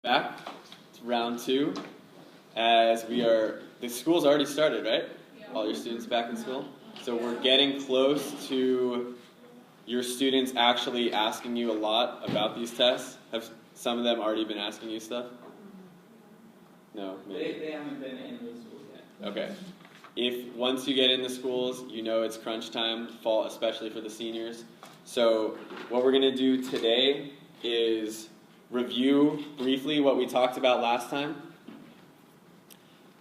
Back to round two, as the school's already started, right? Yeah. All your students back in school. So we're getting close to your students actually asking you a lot about these tests. Have some of them already been asking you stuff? No, maybe. They haven't been in the schools yet. Okay. If once you get in the schools, you know it's crunch time, fall, especially for the seniors. So what we're going to do today is review briefly what we talked about last time.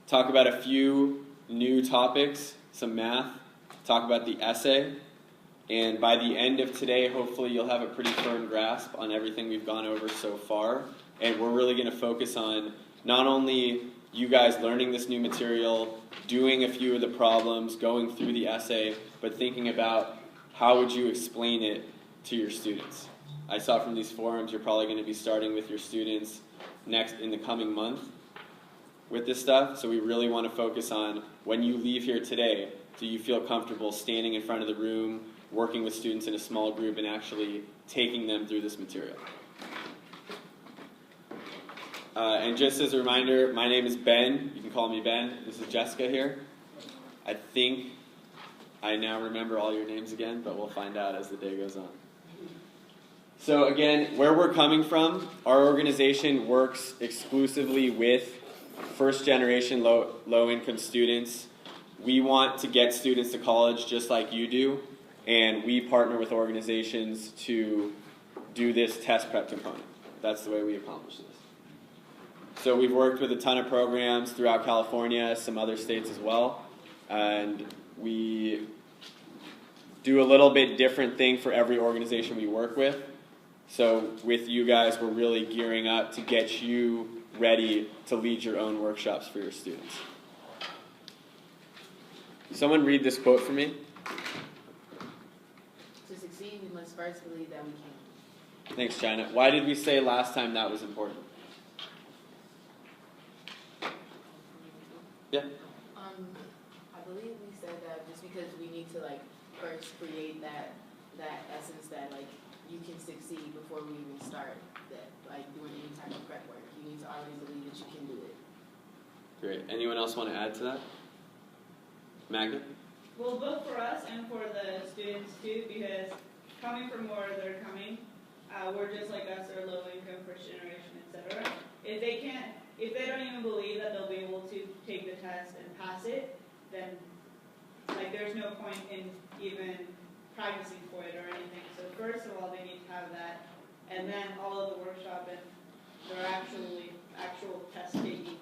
Talk about a few new topics, some math. Talk about the essay. And by the end of today, hopefully you'll have a pretty firm grasp on everything we've gone over so far. And we're really going to focus on not only you guys learning this new material, doing a few of the problems, going through the essay, but thinking about how would you explain it to your students. I saw from these forums you're probably going to be starting with your students next in the coming month with this stuff. So we really want to focus on when you leave here today, do you feel comfortable standing in front of the room, working with students in a small group, and actually taking them through this material? And just as a reminder, my name is Ben. You can call me Ben. This is Jessica here. I think I now remember all your names again, but we'll find out as the day goes on. So again, where we're coming from, our organization works exclusively with first-generation low-income students. We want to get students to college just like you do, and we partner with organizations to do this test prep component. That's the way we accomplish this. So we've worked with a ton of programs throughout California, some other states as well, and we do a little bit different thing for every organization we work with. So with you guys, we're really gearing up to get you ready to lead your own workshops for your students. Someone read this quote for me. To succeed, we must first believe that we can. Thanks, China. Why did we say last time that was important? Yeah? I believe we said that just because we need to first create that essence that you can succeed before we even start that doing any type of prep work. You need to already believe that you can do it. Great. Anyone else want to add to that? Magda? Well, both for us and for the students too, because coming from where they're coming, we're just like us, they're low income, first generation, etc. If they don't even believe that they'll be able to take the test and pass it, then there's no point in even practicing for it or anything. So first of all, they need to have that, and then all of the workshop and their actual test taking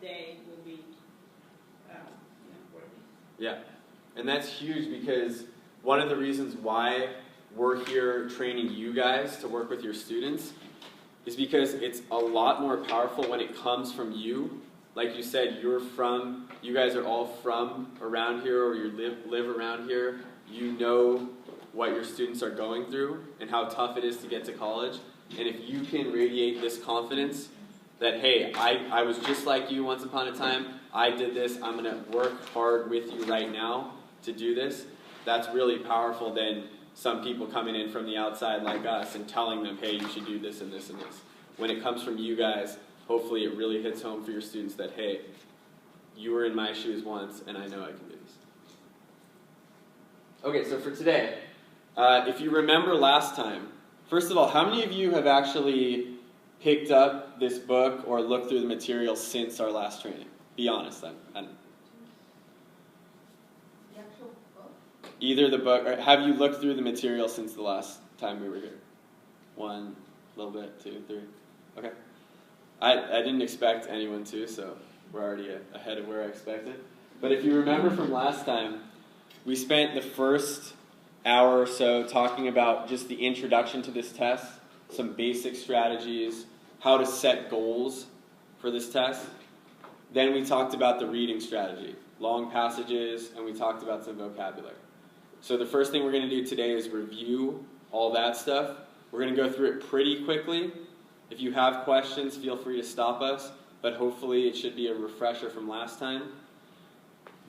day will be worthy. Yeah, and that's huge because one of the reasons why we're here training you guys to work with your students is because it's a lot more powerful when it comes from you. Like you said, you guys are all from around here, or you live around here. You know what your students are going through and how tough it is to get to college. And if you can radiate this confidence that, hey, I was just like you once upon a time, I did this, I'm going to work hard with you right now to do this, that's really powerful than some people coming in from the outside like us and telling them, hey, you should do this and this and this. When it comes from you guys, hopefully it really hits home for your students that, hey, you were in my shoes once and I know I can do this. Okay, so for today, if you remember last time, first of all, how many of you have actually picked up this book or looked through the material since our last training? Be honest. Either the book, or have you looked through the material since the last time we were here? One, a little bit, two, three. Okay. I didn't expect anyone to, so we're already ahead of where I expected. But if you remember from last time, we spent the first hour or so talking about just the introduction to this test, some basic strategies, how to set goals for this test. Then we talked about the reading strategy, long passages, and we talked about some vocabulary. So the first thing we're going to do today is review all that stuff. We're going to go through it pretty quickly. If you have questions, feel free to stop us, but hopefully it should be a refresher from last time.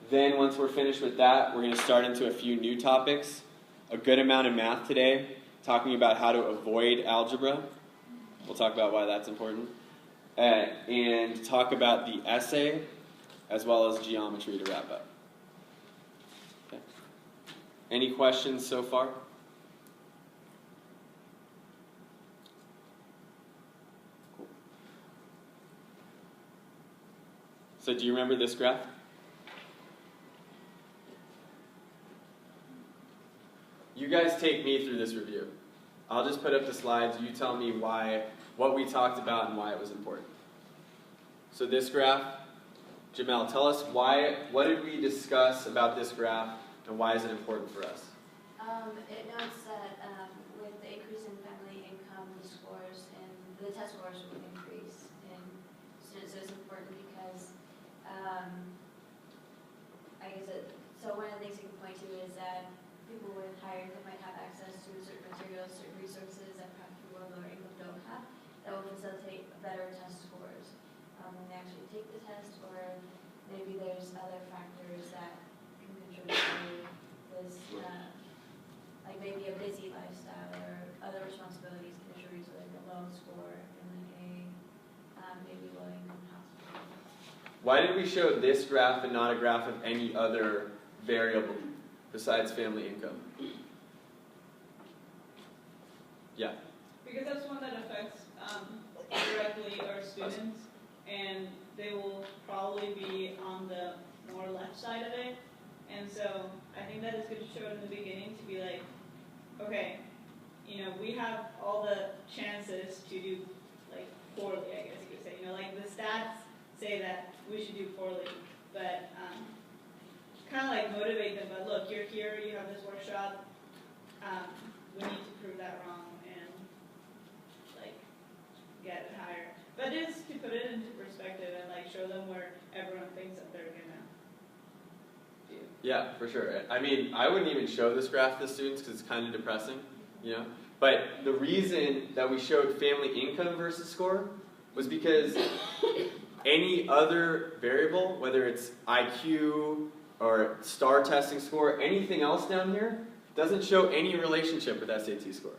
Then once we're finished with that, we're going to start into a few new topics. A good amount of math today, talking about how to avoid algebra. We'll talk about why that's important. and talk about the essay as well as geometry to wrap up. Okay. Any questions so far? Cool. So do you remember this graph? You guys take me through this review. I'll just put up the slides. You tell me what we talked about and why it was important. So this graph, Jamel, tell us what did we discuss about this graph and why is it important for us? It notes that with the increase in family income, the test scores will increase in students. So it's important because so one of the things you can point to is that people with higher income might have access to certain materials, certain resources that perhaps people with lower income don't have. That will facilitate better test scores when they actually take the test, or maybe there's other factors that can contribute to this, like maybe a busy lifestyle or other responsibilities contribute to like a low score and then maybe low income household. Why did we show this graph and not a graph of any other variable besides family income? Yeah. Because that's one that affects directly our students, and they will probably be on the more left side of it. And so I think that it's good to show it in the beginning to be like, okay, we have all the chances to do like poorly, I guess you could say. Like the stats say that we should do poorly, but kind of like motivate them. But look, you're here, you have this workshop. We need to prove that wrong and like get it higher. But just to put it into perspective and like show them where everyone thinks that they're gonna do. Yeah, for sure. I mean, I wouldn't even show this graph to the students because it's kind of depressing, But the reason that we showed family income versus score was because any other variable, whether it's IQ or STAR testing score, anything else down here, doesn't show any relationship with SAT score.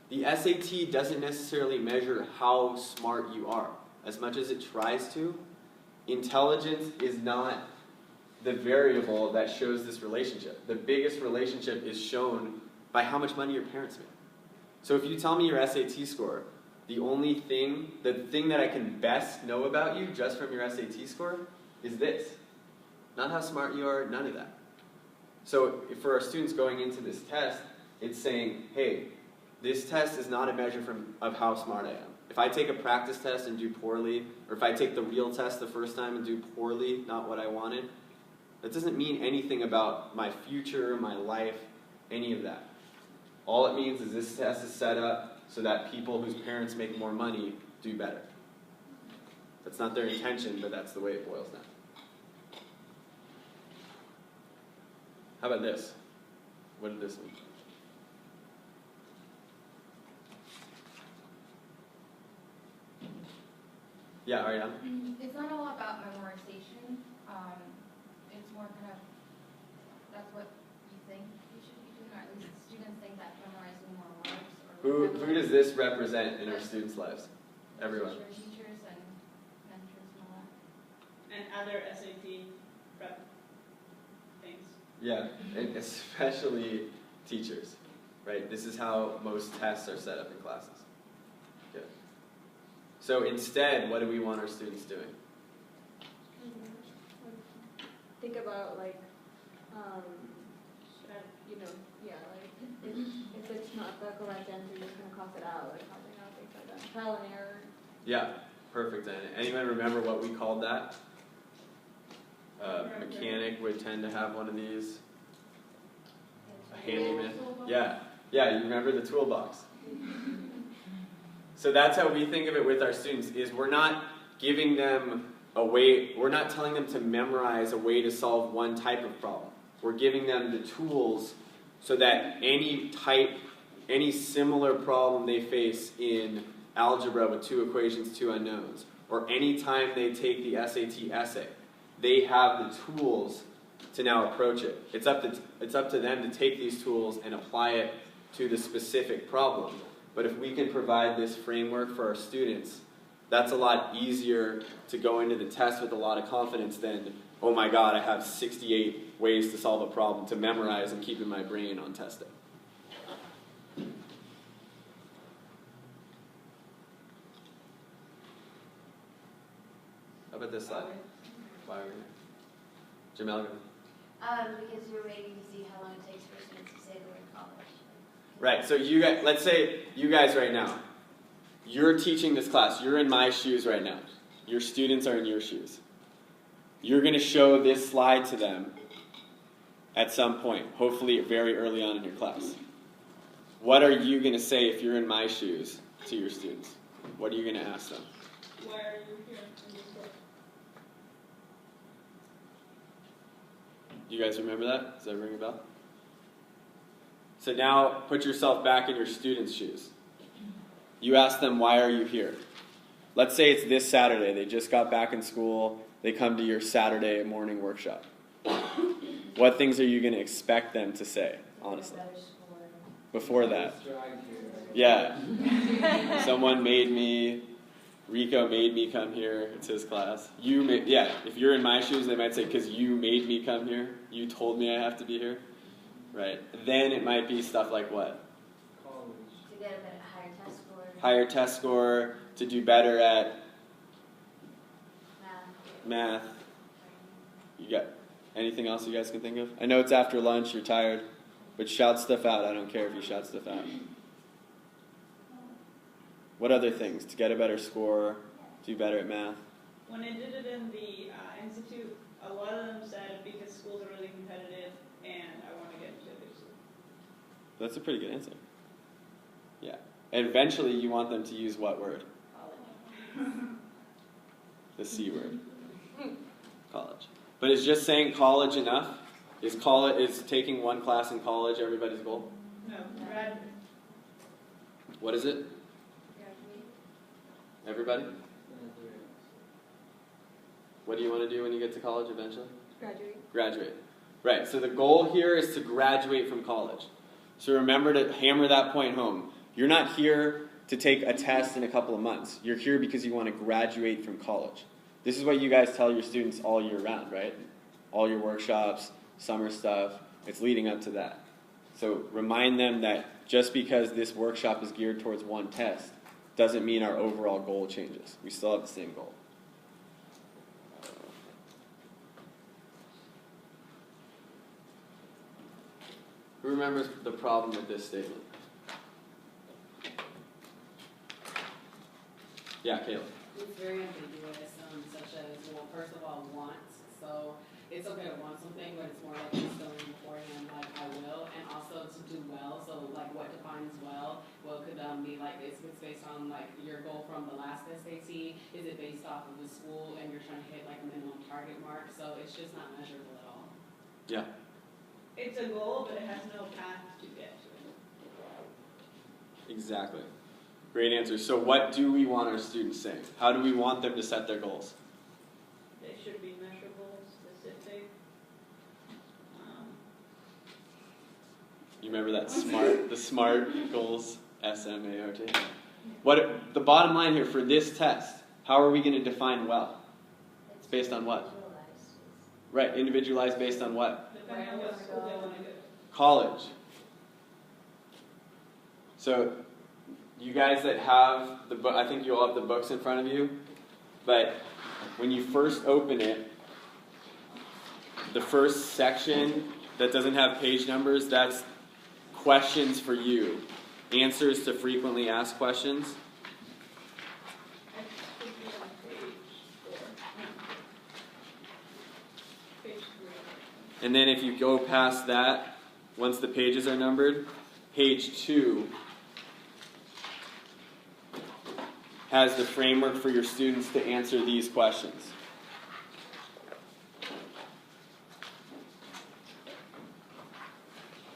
The SAT doesn't necessarily measure how smart you are. As much as it tries to, intelligence is not the variable that shows this relationship. The biggest relationship is shown by how much money your parents make. So if you tell me your SAT score, the thing that I can best know about you just from your SAT score is this. Not how smart you are, none of that. So for our students going into this test, it's saying, hey, this test is not a measure of how smart I am. If I take a practice test and do poorly, or if I take the real test the first time and do poorly, not what I wanted, that doesn't mean anything about my future, my life, any of that. All it means is this test is set up so that people whose parents make more money do better. That's not their intention, but that's the way it boils down. How about this? What did this mean? Yeah, Ariana? It's not all about memorization. It's more kind of, that's what you think you should be doing, or at least students think that memorizing more words. Who does this represent in our students' lives? Everyone. Teachers and mentors and all that. And other SAT prep things. Yeah, and especially teachers, right? This is how most tests are set up in classes. Good. So instead, what do we want our students doing? Think about like, if it's not the correct answer, you're just gonna cross it out, like crossing out things like that. Trial and error. Yeah, perfect. And anyone remember what we called that? Mechanic would tend to have one of these. A handyman. Yeah, you remember the toolbox. So that's how we think of it with our students, is we're not giving them we're not telling them to memorize a way to solve one type of problem. We're giving them the tools so that any similar problem they face in algebra with 2 equations, 2 unknowns, or any time they take the SAT essay, they have the tools to now approach it. It's up to them to take these tools and apply it to the specific problem. But if we can provide this framework for our students, That's a lot easier to go into the test with a lot of confidence than, oh my god, I have 68 ways to solve a problem to memorize and keep in my brain on testing. How about this slide? Why are we here? Jamel, go. Because you're waiting to see how long it takes for students to say the word college. Right, so you guys, let's say you guys right now, you're teaching this class, you're in my shoes right now. Your students are in your shoes. You're going to show this slide to them at some point, hopefully very early on in your class. What are you going to say if you're in my shoes to your students? What are you going to ask them? Why are you here in this book? You guys remember that? Does that ring a bell? So now put yourself back in your students' shoes. You ask them, why are you here? Let's say it's this Saturday. They just got back in school. They come to your Saturday morning workshop. What things are you going to expect them to say, honestly? Before that. Yeah. Someone made me, Rico made me come here. It's his class. If you're in my shoes, they might say, because you made me come here. You told me I have to be here. Right. Then it might be stuff like what? College. To get a higher test score. Higher test score, to do better at math. You got anything else you guys can think of? I know it's after lunch, you're tired, but shout stuff out. I don't care if you shout stuff out. What other things? To get a better score, do better at math? When I did it in the institute, a lot of them said because schools are really competitive and I want to get into a big school. That's a pretty good answer. Yeah. And eventually you want them to use what word? The C word. College. But is just saying college enough? Is taking one class in college everybody's goal? No, graduate. What is it? Everybody? What do you want to do when you get to college eventually? Graduate. Graduate. Right, so the goal here is to graduate from college. So remember to hammer that point home. You're not here to take a test in a couple of months. You're here because you want to graduate from college. This is what you guys tell your students all year round, right? All your workshops, summer stuff, it's leading up to that. So remind them that just because this workshop is geared towards one test doesn't mean our overall goal changes. We still have the same goal. Who remembers the problem with this statement? Yeah, Kayla. It's very ambiguous, such as, well, first of all, want. So it's okay to want something, but it's more like instilling beforehand, like, I will. And also to do well, so like what defines well? Well, it could be like, it's based on like your goal from the last SAT. Is it based off of the school and you're trying to hit like a minimum target mark? So it's just not measurable at all. Yeah. It's a goal, but it has no path to get to it. Exactly. Great answer. So what do we want our students saying? How do we want them to set their goals? They should be measurable, specific. You remember that the SMART goals, S-M-A-R-T? The bottom line here for this test, how are we going to define well? It's based on what? Right, individualized based on what? Depending on what school they want to go. College. So you guys that have the book, I think you all have the books in front of you, but when you first open it, the first section that doesn't have page numbers, that's questions for you. Answers to frequently asked questions. It should be on page 4. Page 3. And then if you go past that, once the pages are numbered, page 2 has the framework for your students to answer these questions.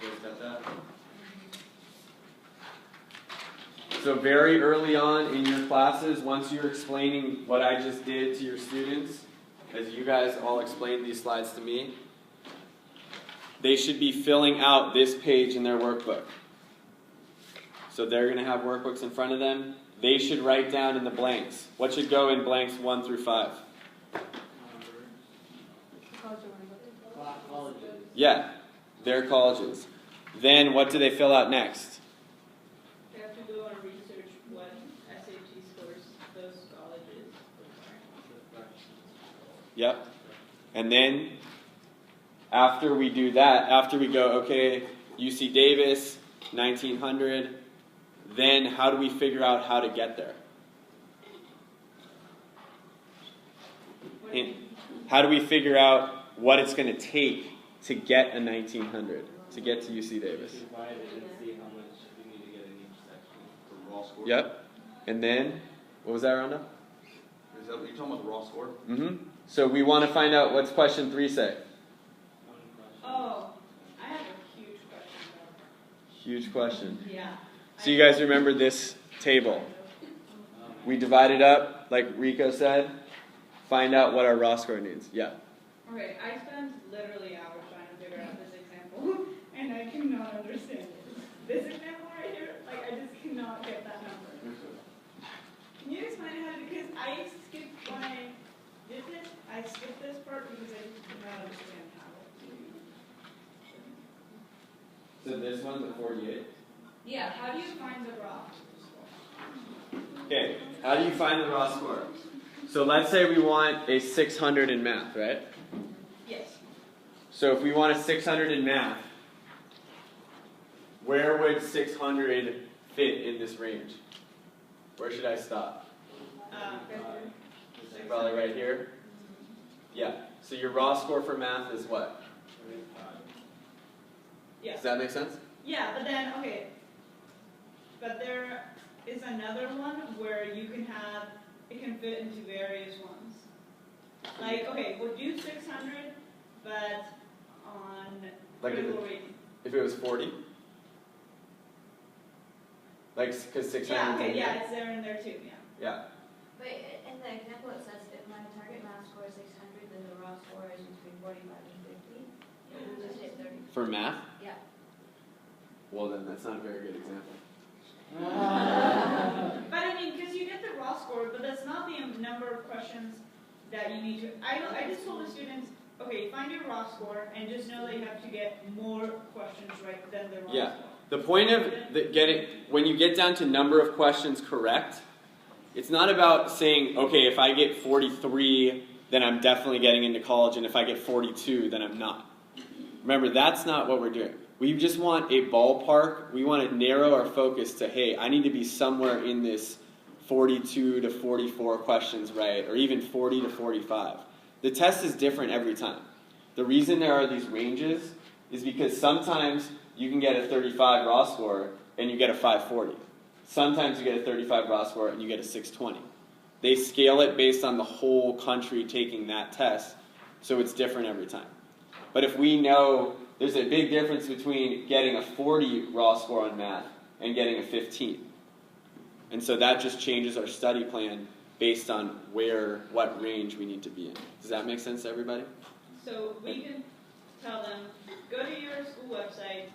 You guys got that? So very early on in your classes, once you're explaining what I just did to your students, as you guys all explained these slides to me, they should be filling out this page in their workbook. So they're going to have workbooks in front of them. they should write down in the blanks. What should go in blanks 1 through 5? Colleges. Yeah, their colleges. Then what do they fill out next? They have to go and research what SAT scores those colleges require. Yep. And then after we do that, after we go, okay, UC Davis, 1900, then how do we figure out how to get there? What do you And mean? how do we figure out what it's going to take to get a 1900, to get to UC Davis? Divide it and see how much you need to get in each section. For raw score? Yep. And then, what was that, Rhonda? Is that what you're talking about, the raw score? Mm-hmm. So we want to find out, what's question 3 say? Oh, I have a huge question about Huge question. that. Yeah. So you guys remember this table? We divide it up, like Rico said, find out what our raw score needs. Yeah. Okay, I spent literally hours trying to figure out this example, and I cannot understand it. This example right here, like, I just cannot get that number. Can you explain how to, because I skipped, when I did this, I skipped this part because I just could not understand how to. So this one's a 48. Yeah, how do you find the raw? Okay, how do you find the raw score? So let's say we want a 600 in math, right? Yes. So if we want a 600 in math, where would 600 fit in this range? Where should I stop? Probably right here? Yeah. So your raw score for math is what? Yeah. Does that make sense? Yeah, but then, okay. But there is another one where you can have, it can fit into various ones. Like, okay, we'll do 600, but on Like critical rating. if it was 40? Like, because 600 Yeah, is in okay, here? yeah, it's there in there too, yeah. Yeah. But in the example it says if my target math score is 600, then the raw score is between 45 and 50. We'll just hit 30. For math? Yeah. Well, then that's not a very good example. But I mean, because you get the raw score, but that's not the number of questions that you need to. I just told the students, okay, find your raw score and just know they have to get more questions right than the raw Yeah. score. The point of when you get down to number of questions correct, it's not about saying, okay, if I get 43, then I'm definitely getting into college, and if I get 42, then I'm not. Remember, that's not what we're doing. We just want a ballpark. We want to narrow our focus to, hey, I need to be somewhere in this 42 to 44 questions right, or even 40 to 45. The test is different every time. The reason there are these ranges is because sometimes you can get a 35 raw score and you get a 540. Sometimes you get a 35 raw score and you get a 620. They scale it based on the whole country taking that test, so it's different every time. But if we know there's a big difference between getting a 40 raw score on math and getting a 15. And so that just changes our study plan based on what range we need to be in. Does that make sense to everybody? So we can tell them, go to your school website.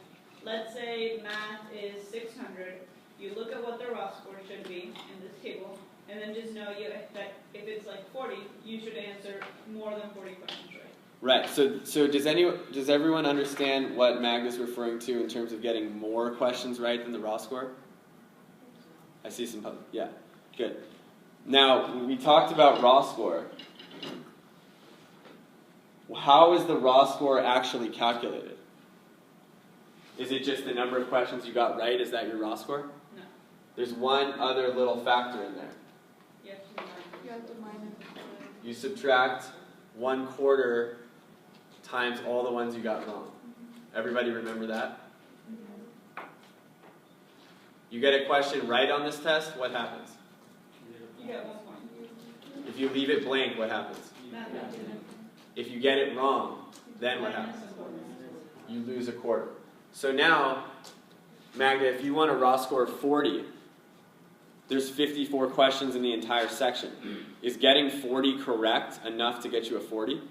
Let's say math is 600. You look at what the raw score should be in this table, and then just know that if it's like 40, you should answer more than 40 questions right. Right. So does everyone understand what Mag is referring to in terms of getting more questions right than the raw score? I see some. Yeah. Good. Now we talked about raw score. How is the raw score actually calculated? Is it just the number of questions you got right? Is that your raw score? No. There's one other little factor in there. You have to minus. You have to minus. You subtract 1/4 times all the ones you got wrong. Everybody remember that? You get a question right on this test, what happens? You get 1 point. If you leave it blank, what happens? Nothing. If you get it wrong, then what happens? You lose 1/4. So now, Magda, if you want a raw score of 40, there's 54 questions in the entire section. Is getting 40 correct enough to get you a 40?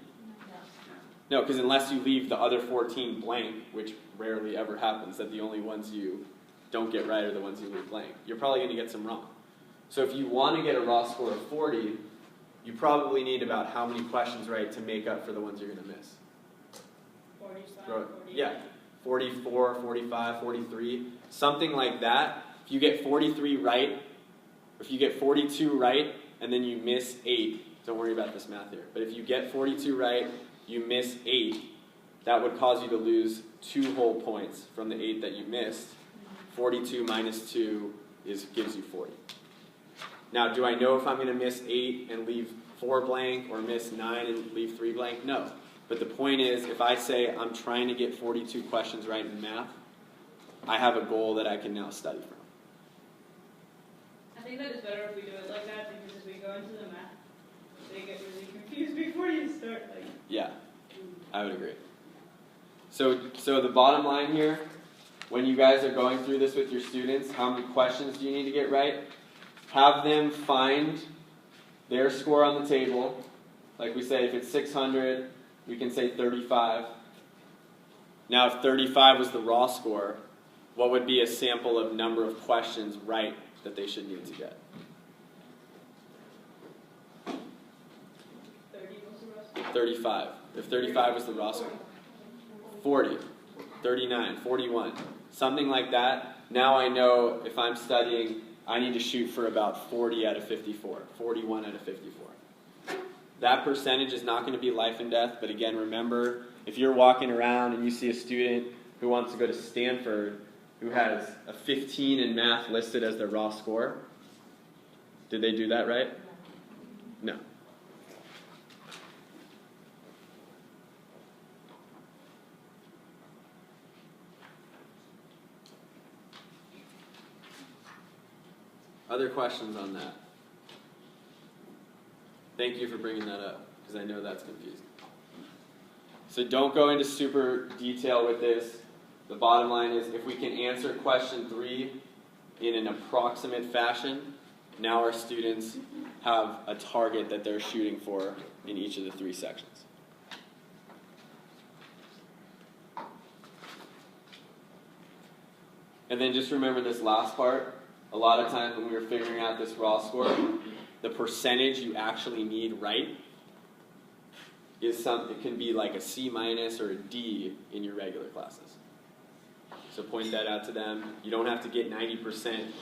No, because unless you leave the other 14 blank, which rarely ever happens, that the only ones you don't get right are the ones you leave blank, you're probably going to get some wrong. So if you want to get a raw score of 40, you probably need about how many questions right to make up for the ones you're going to miss? 45, Throw it- 40. Yeah, 44, 45, 43, something like that. If you get 43 right, or if you get 42 right, and then you miss 8, don't worry about this math here, but if you get 42 right, you miss 8, that would cause you to lose 2 whole points from the 8 that you missed. 42 minus 2 gives you 40. Now, do I know if I'm going to miss 8 and leave 4 blank, or miss 9 and leave 3 blank? No. But the point is, if I say I'm trying to get 42 questions right in math, I have a goal that I can now study from. I think that it's better if we do it like that, because as we go into the math, they get really confused before you start. Like, Yeah, I would agree. So the bottom line here, when you guys are going through this with your students, how many questions do you need to get right? Have them find their score on the table. Like we say, if it's 600, we can say 35. Now, if 35 was the raw score, what would be a sample of number of questions right that they should need to get? 30 was the rest. 35. If 35 was the raw score. 40, 39, 41, something like that. Now I know if I'm studying, I need to shoot for about 40 out of 54, 41 out of 54. That percentage is not going to be life and death, but again, remember, if you're walking around and you see a student who wants to go to Stanford who has a 15 in math listed as their raw score, did they do that right? No. Other questions on that? Thank you for bringing that up, because I know that's confusing. So don't go into super detail with this. The bottom line is, if we can answer question 3 in an approximate fashion, now our students have a target that they're shooting for in each of the 3 sections. And then just remember this last part. A lot of times when we were figuring out this raw score, the percentage you actually need right is it can be like a C minus or a D in your regular classes. So point that out to them. You don't have to get 90%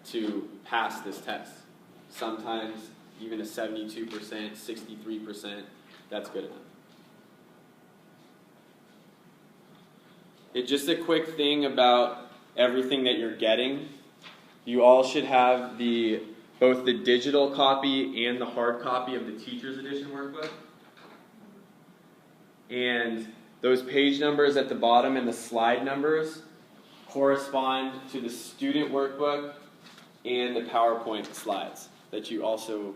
to pass this test. Sometimes even a 72%, 63%, that's good enough. Just a quick thing about everything that you're getting. You all should have both the digital copy and the hard copy of the teacher's edition workbook. And those page numbers at the bottom and the slide numbers correspond to the student workbook and the PowerPoint slides that you also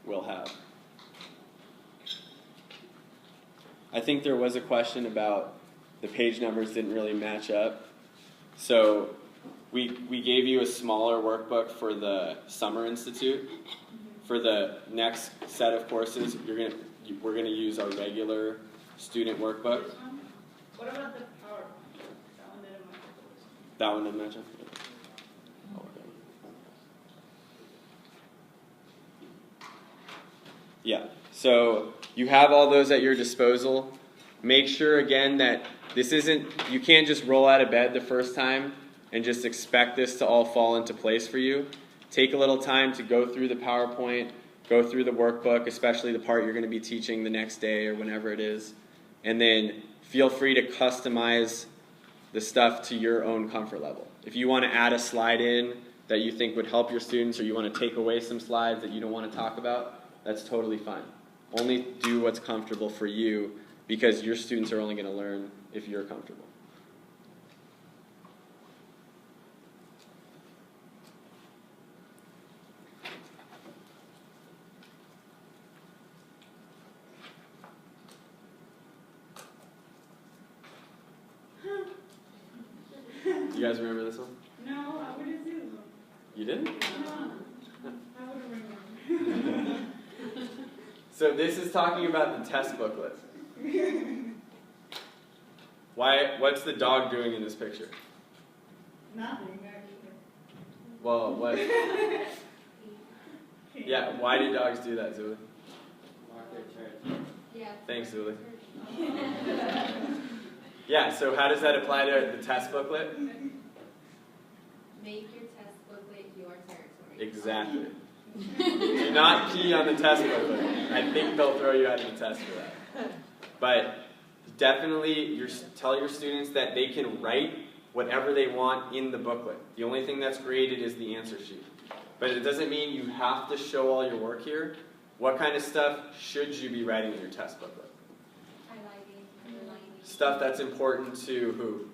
will have. I think there was a question about the page numbers didn't really match up. So we gave you a smaller workbook for the Summer Institute. For the next set of courses, we're gonna use our regular student workbook. This one? What about the PowerPoint? That one didn't match up. That one didn't match up? Yeah, so you have all those at your disposal. Make sure again that you can't just roll out of bed the first time and just expect this to all fall into place for you. Take a little time to go through the PowerPoint, go through the workbook, especially the part you're going to be teaching the next day or whenever it is. And then feel free to customize the stuff to your own comfort level. If you want to add a slide in that you think would help your students, or you want to take away some slides that you don't want to talk about, that's totally fine. Only do what's comfortable for you, because your students are only going to learn if you're comfortable. You guys remember this one? No, I wouldn't do this one. You didn't? No, I wouldn't remember. So this is talking about the test booklet. What's the dog doing in this picture? Nothing, actually. Well, what? Yeah, why do dogs do that, Zuli? Mark their territory. Yeah. Thanks, Zuli. Yeah, so how does that apply to the test booklet? Make your test booklet your territory. Exactly. Do not pee on the test booklet. I think they'll throw you out of the test for that. But definitely tell your students that they can write whatever they want in the booklet. The only thing that's graded is the answer sheet. But it doesn't mean you have to show all your work here. What kind of stuff should you be writing in your test booklet? Highlighting, underlining. Stuff that's important to who?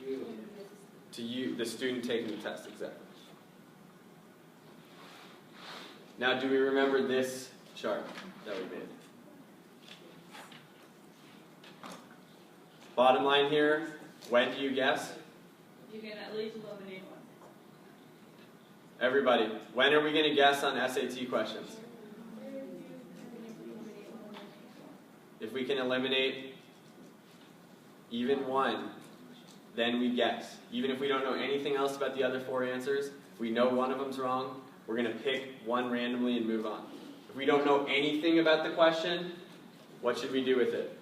You. To you, the student taking the test, exactly. Now, do we remember this chart that we made? Bottom line here, when do you guess? You can at least eliminate one. Everybody, when are we going to guess on SAT questions? If we can eliminate even one, then we guess. Even if we don't know anything else about the other four answers, if we know one of them's wrong, we're going to pick one randomly and move on. If we don't know anything about the question, what should we do with it?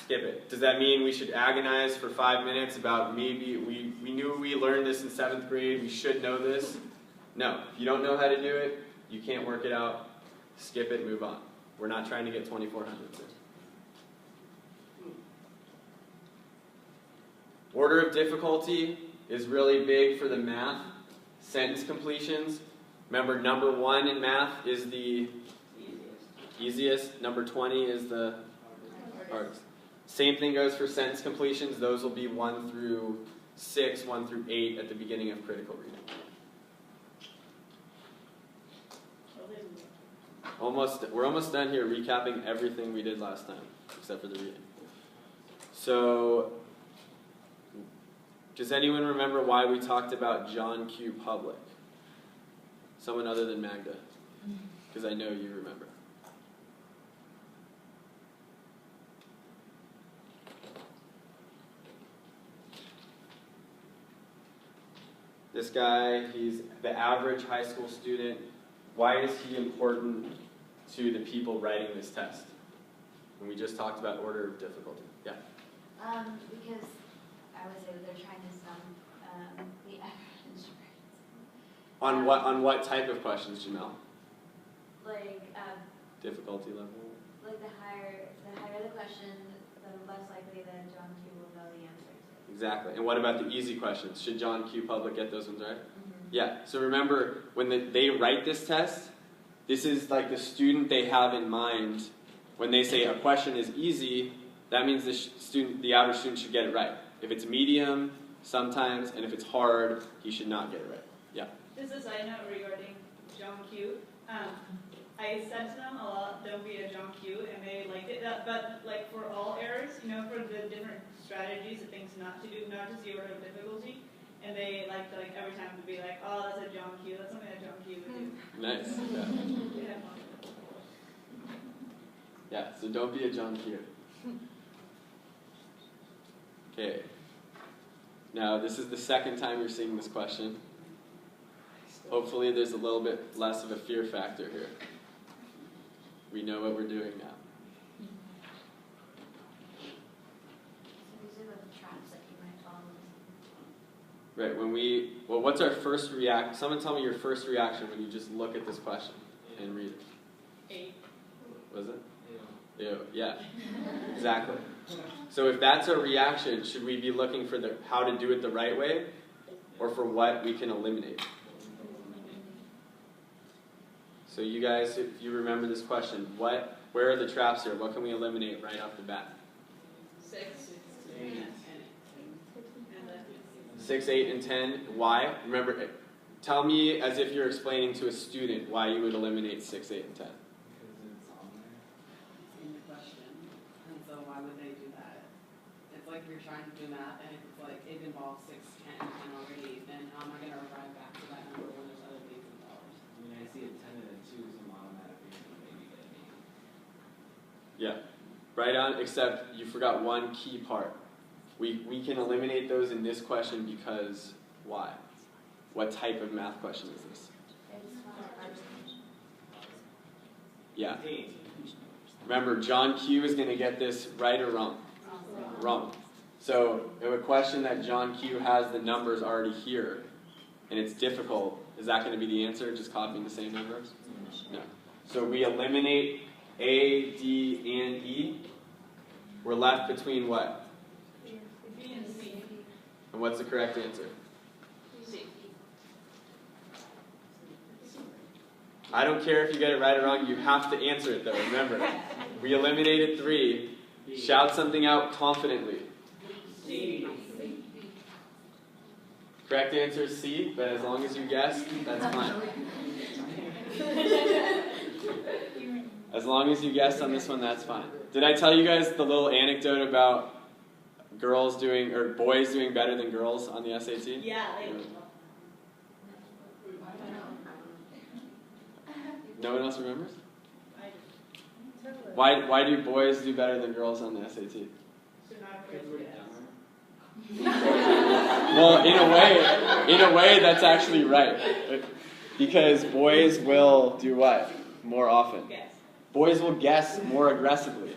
Skip it. Does that mean we should agonize for 5 minutes about maybe we knew we learned this in 7th grade, we should know this? No. If you don't know how to do it, you can't work it out, skip it, move on. We're not trying to get 2400s in. Order of difficulty is really big for the math. Sentence completions. Remember, number 1 in math is the easiest. Number 20 is the hardest. Same thing goes for sentence completions. Those will be 1 through 6, 1 through 8 at the beginning of critical reading. We're almost done here recapping everything we did last time, except for the reading. So, does anyone remember why we talked about John Q. Public? Someone other than Magda, because I know you remember. This guy, he's the average high school student. Why is he important to the people writing this test? And we just talked about order of difficulty. Yeah. Because I would say that they're trying to sum the average grades. On what type of questions, Jamel? Like, Difficulty level? like the higher the question, the less likely that John Q will know the answer to. Exactly. And what about the easy questions? Should John Q. Public get those ones right? Mm-hmm. Yeah. So remember, when they write this test, this is like the student they have in mind. When they say a question is easy, that means the average student should get it right. If it's medium, sometimes, and if it's hard, he should not get it right. Yeah. Just a side note regarding John Q. I said to them a lot, don't be a John Q, and they liked it. But like for all errors, for the different strategies and things not to do, not just the order of difficulty, and they liked like every time to be like, oh, that's a John Q. That's something that John Q would do. Nice. Yeah. Yeah. So don't be a John Q. Okay. Now this is the second time you're seeing this question. Hopefully there's a little bit less of a fear factor here. We know what we're doing now. So these are the traps that you might fall Right, into. what's our first reaction? Someone tell me your first reaction when you just look at this question and read it. 8. Was it? Ew, yeah, exactly. So if that's our reaction, should we be looking for how to do it the right way, or for what we can eliminate? So you guys, if you remember this question, where are the traps here? What can we eliminate right off the bat? 6. 6, 8, and 10. Why? Remember, tell me as if you're explaining to a student why you would eliminate 6, 8, and 10. Because it's on there. In the question, and so why would they do that? It's like you're trying to do math, and if it's like it involves 6, 10, and already, then how am I going to arrive back to that number when there's other things involved? I mean, I see a 10 and a 2 is an automatic reason to maybe get an 8. Yeah, right on, except you forgot one key part. We can eliminate those in this question because why? What type of math question is this? There's Yeah. Remember, John Q is going to get this right or wrong? Wrong. So if a question that John Q has the numbers already here, and it's difficult, is that going to be the answer, just copying the same numbers? No. So we eliminate A, D, and E. We're left between what? B and C. And what's the correct answer? C. I don't care if you get it right or wrong, you have to answer it though, remember. We eliminated 3. Shout something out confidently. C. Correct answer is C, but as long as you guessed, that's fine. As long as you guessed on this one, that's fine. Did I tell you guys the little anecdote about boys doing better than girls on the SAT? Yeah, No one else remembers? I do. Why do boys do better than girls on the SAT? So not afraid to guess. Well, in a way, that's actually right. Because boys will do what? More often. Guess. Boys will guess more aggressively.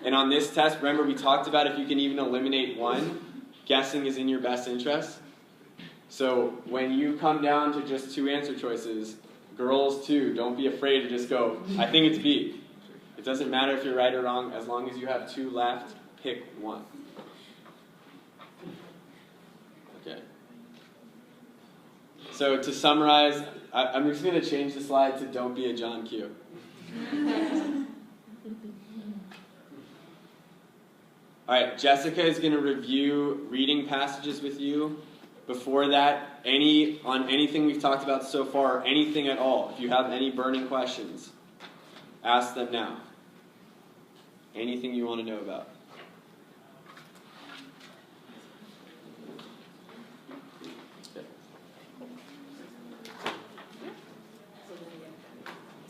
And on this test, remember we talked about if you can even eliminate 1, guessing is in your best interest. So when you come down to just 2 answer choices, girls too, don't be afraid to just go, I think it's B. It doesn't matter if you're right or wrong, as long as you have 2 left, pick 1. Okay. So to summarize, I'm just going to change the slide to don't be a John Q. Alright, Jessica is going to review reading passages with you. Before that, on anything we've talked about so far, or anything at all, if you have any burning questions, ask them now. Anything you want to know about.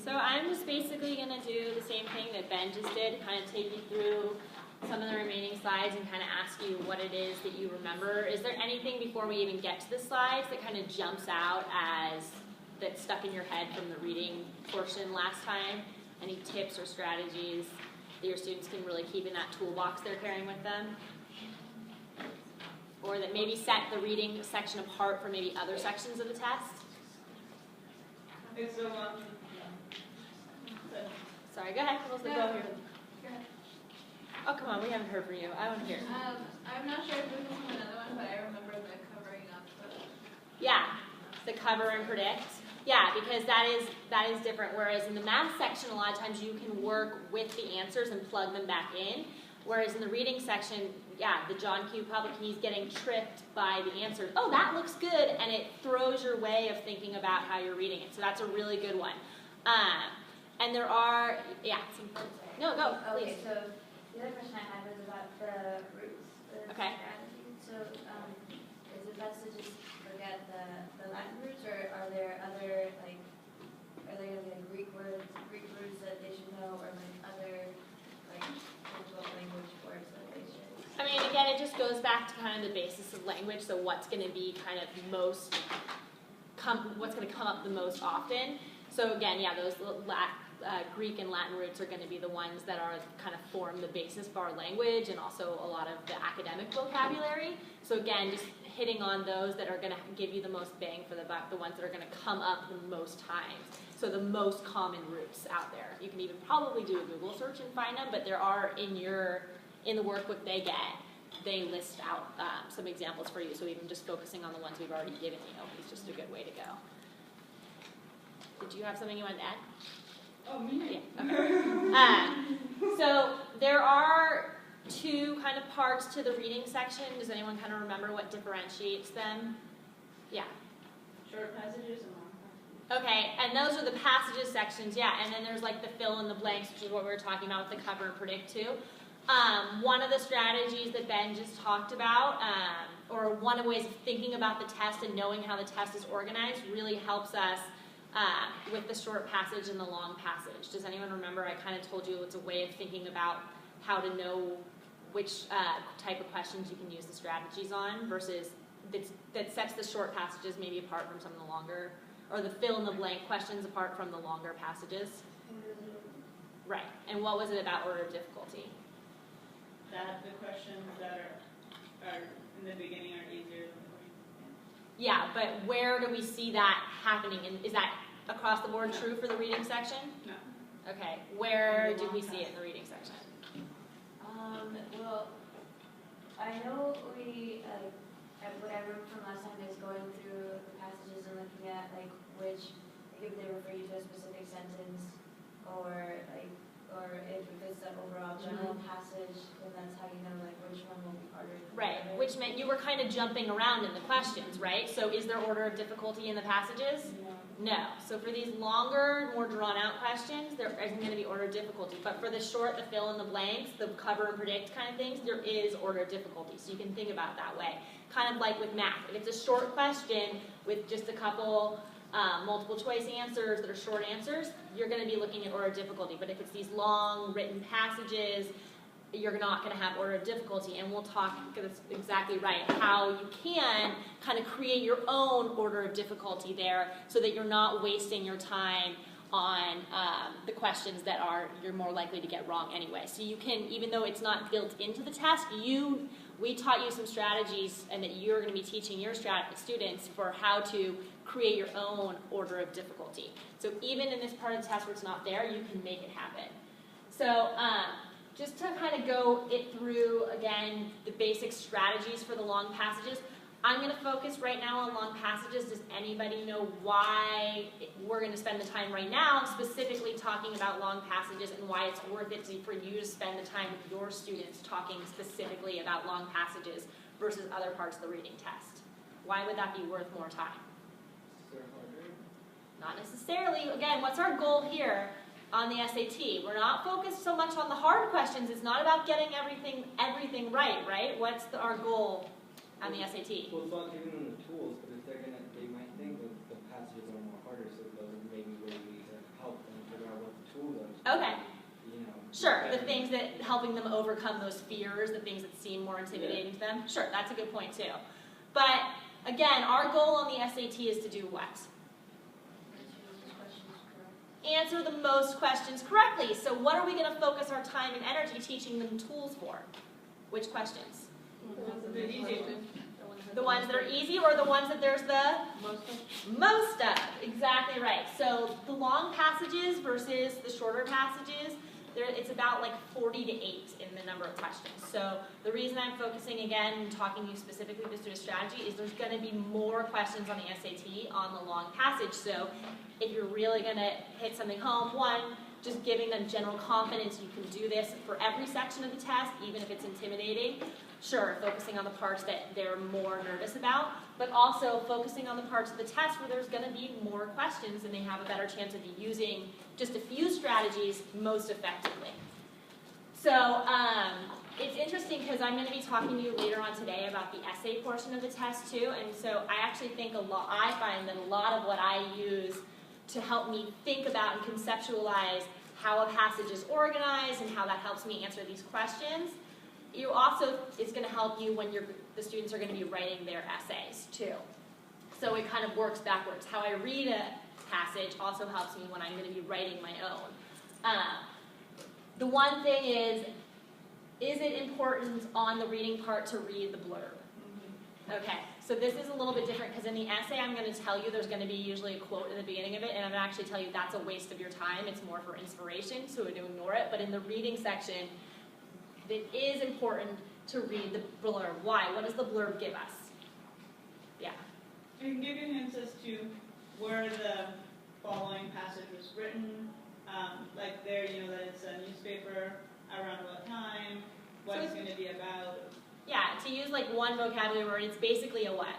So I'm just basically going to do the same thing that Ben just did, kind of take you through some of the remaining slides and kind of ask you what it is that you remember. Is there anything before we even get to the slides that kind of jumps out as that stuck in your head from the reading portion last time? Any tips or strategies that your students can really keep in that toolbox they're carrying with them? Or that maybe set the reading section apart from maybe other sections of the test? Okay, so, Sorry, go ahead. We'll go here. Oh, come on, we haven't heard from you. I want to hear. I'm not sure if this is from another one, but I remember the covering up. Yeah, the cover and predict. Yeah, because that is different. Whereas in the math section, a lot of times you can work with the answers and plug them back in. Whereas in the reading section, yeah, the John Q. public, he's getting tricked by the answers. Oh, that looks good, and it throws your way of thinking about how you're reading it. So that's a really good one. And there are, yeah. No, go, please. Okay, so the other question I had was about the roots, the Okay. strategy. So is it best to just look at the Latin roots, or are there other, like, are there going to be Greek roots that they should know, or like other, like, cultural language words that they should? I mean, again, it just goes back to kind of the basis of language. So what's going to be kind of what's going to come up the most often. So again, yeah, those Greek and Latin roots are going to be the ones that are kind of form the basis of our language and also a lot of the academic vocabulary. So again, just hitting on those that are going to give you the most bang for the buck, the ones that are going to come up the most times. So the most common roots out there. You can even probably do a Google search and find them, but there are in the workbook they list out some examples for you. So even just focusing on the ones we've already given you is just a good way to go. Did you have something you wanted to add? oh, me? Yeah. Okay. So there are 2 kind of parts to the reading section. Does anyone kind of remember what differentiates them? Yeah. Short passages and long passages. Okay, and those are the passages sections, yeah. And then there's like the fill in the blanks, which is what we were talking about with the cover and predict too. One of the strategies that Ben just talked about, or one of the ways of thinking about the test and knowing how the test is organized really helps us with the short passage and the long passage. Does anyone remember? I kind of told you it's a way of thinking about how to know which type of questions you can use the strategies on versus that sets the short passages maybe apart from some of the longer, or the fill in the blank questions apart from the longer passages. Right. And what was it about order of difficulty? That the questions that are in the beginning are easier than the questions. Yeah, but where do we see that happening? And is that across the board true for the reading section? No. Okay. Where did we see it in the reading section? Well, I know what I remember from last time is going through the passages and looking at like which, like if they refer you to a specific sentence, or if it's an overall general passage, then that's how you know like which one will be harder. Right, which meant you were kind of jumping around in the questions, right? So is there order of difficulty in the passages? No. So for these longer, more drawn out questions, there isn't going to be order of difficulty. But for the short, the fill in the blanks, the cover and predict kind of things, there is order of difficulty. So you can think about it that way. Kind of like with math. If it's a short question with just a couple multiple choice answers that are short answers, you're going to be looking at order of difficulty. But if it's these long written passages, you're not going to have order of difficulty. And we'll talk, because it's exactly right, how you can kind of create your own order of difficulty there so that you're not wasting your time on the questions that you're more likely to get wrong anyway. So you can, even though it's not built into the test, we taught you some strategies and that you're going to be teaching your students for how to create your own order of difficulty. So even in this part of the test where it's not there, you can make it happen. So just to kind of go through, again, the basic strategies for the long passages, I'm going to focus right now on long passages. Does anybody know why we're going to spend the time right now specifically talking about long passages and why it's worth it for you to spend the time with your students talking specifically about long passages versus other parts of the reading test? Why would that be worth more time? Not necessarily. Again, what's our goal here on the SAT? We're not focused so much on the hard questions. It's not about getting everything right? What's our goal on the SAT? Well, it's not giving them the tools, but if they might think that the passages are more harder, so it doesn't maybe really help them figure out what the tool does. Okay. You know. Sure, the things that helping them overcome those fears, the things that seem more intimidating to them. Sure, that's a good point too. But again, our goal on the SAT is to do what? Answer the most questions correctly. So what are we going to focus our time and energy teaching them tools for? Which questions? The ones that are easy, or the ones that there's the most of. Exactly right. So the long passages versus the shorter passages, it's about like 40 to 8 in the number of questions. So the reason I'm focusing again and talking to you specifically with student strategy is there's going to be more questions on the SAT on the long passage. So if you're really going to hit something home, one, just giving them general confidence you can do this for every section of the test, even if it's intimidating. Sure, focusing on the parts that they're more nervous about, but also focusing on the parts of the test where there's going to be more questions and they have a better chance of using just a few strategies most effectively. So it's interesting because I'm going to be talking to you later on today about the essay portion of the test too, and so I actually think I find that a lot of what I use to help me think about and conceptualize how a passage is organized and how that helps me answer these questions. It's going to help you when the students are going to be writing their essays too. So it kind of works backwards. How I read a passage also helps me when I'm going to be writing my own. The one thing is it important on the reading part to read the blurb? Okay, so this is a little bit different because in the essay I'm going to tell you there's going to be usually a quote in the beginning of it, and I'm going to actually tell you that's a waste of your time. It's more for inspiration, so to ignore it. But in the reading section, it is important to read the blurb. Why? What does the blurb give us? Yeah. It can give you hints as to where the following passage was written. Like there, you know that it's a newspaper, around what time, what it's going to be about. Yeah, to use like one vocabulary word, it's basically a what?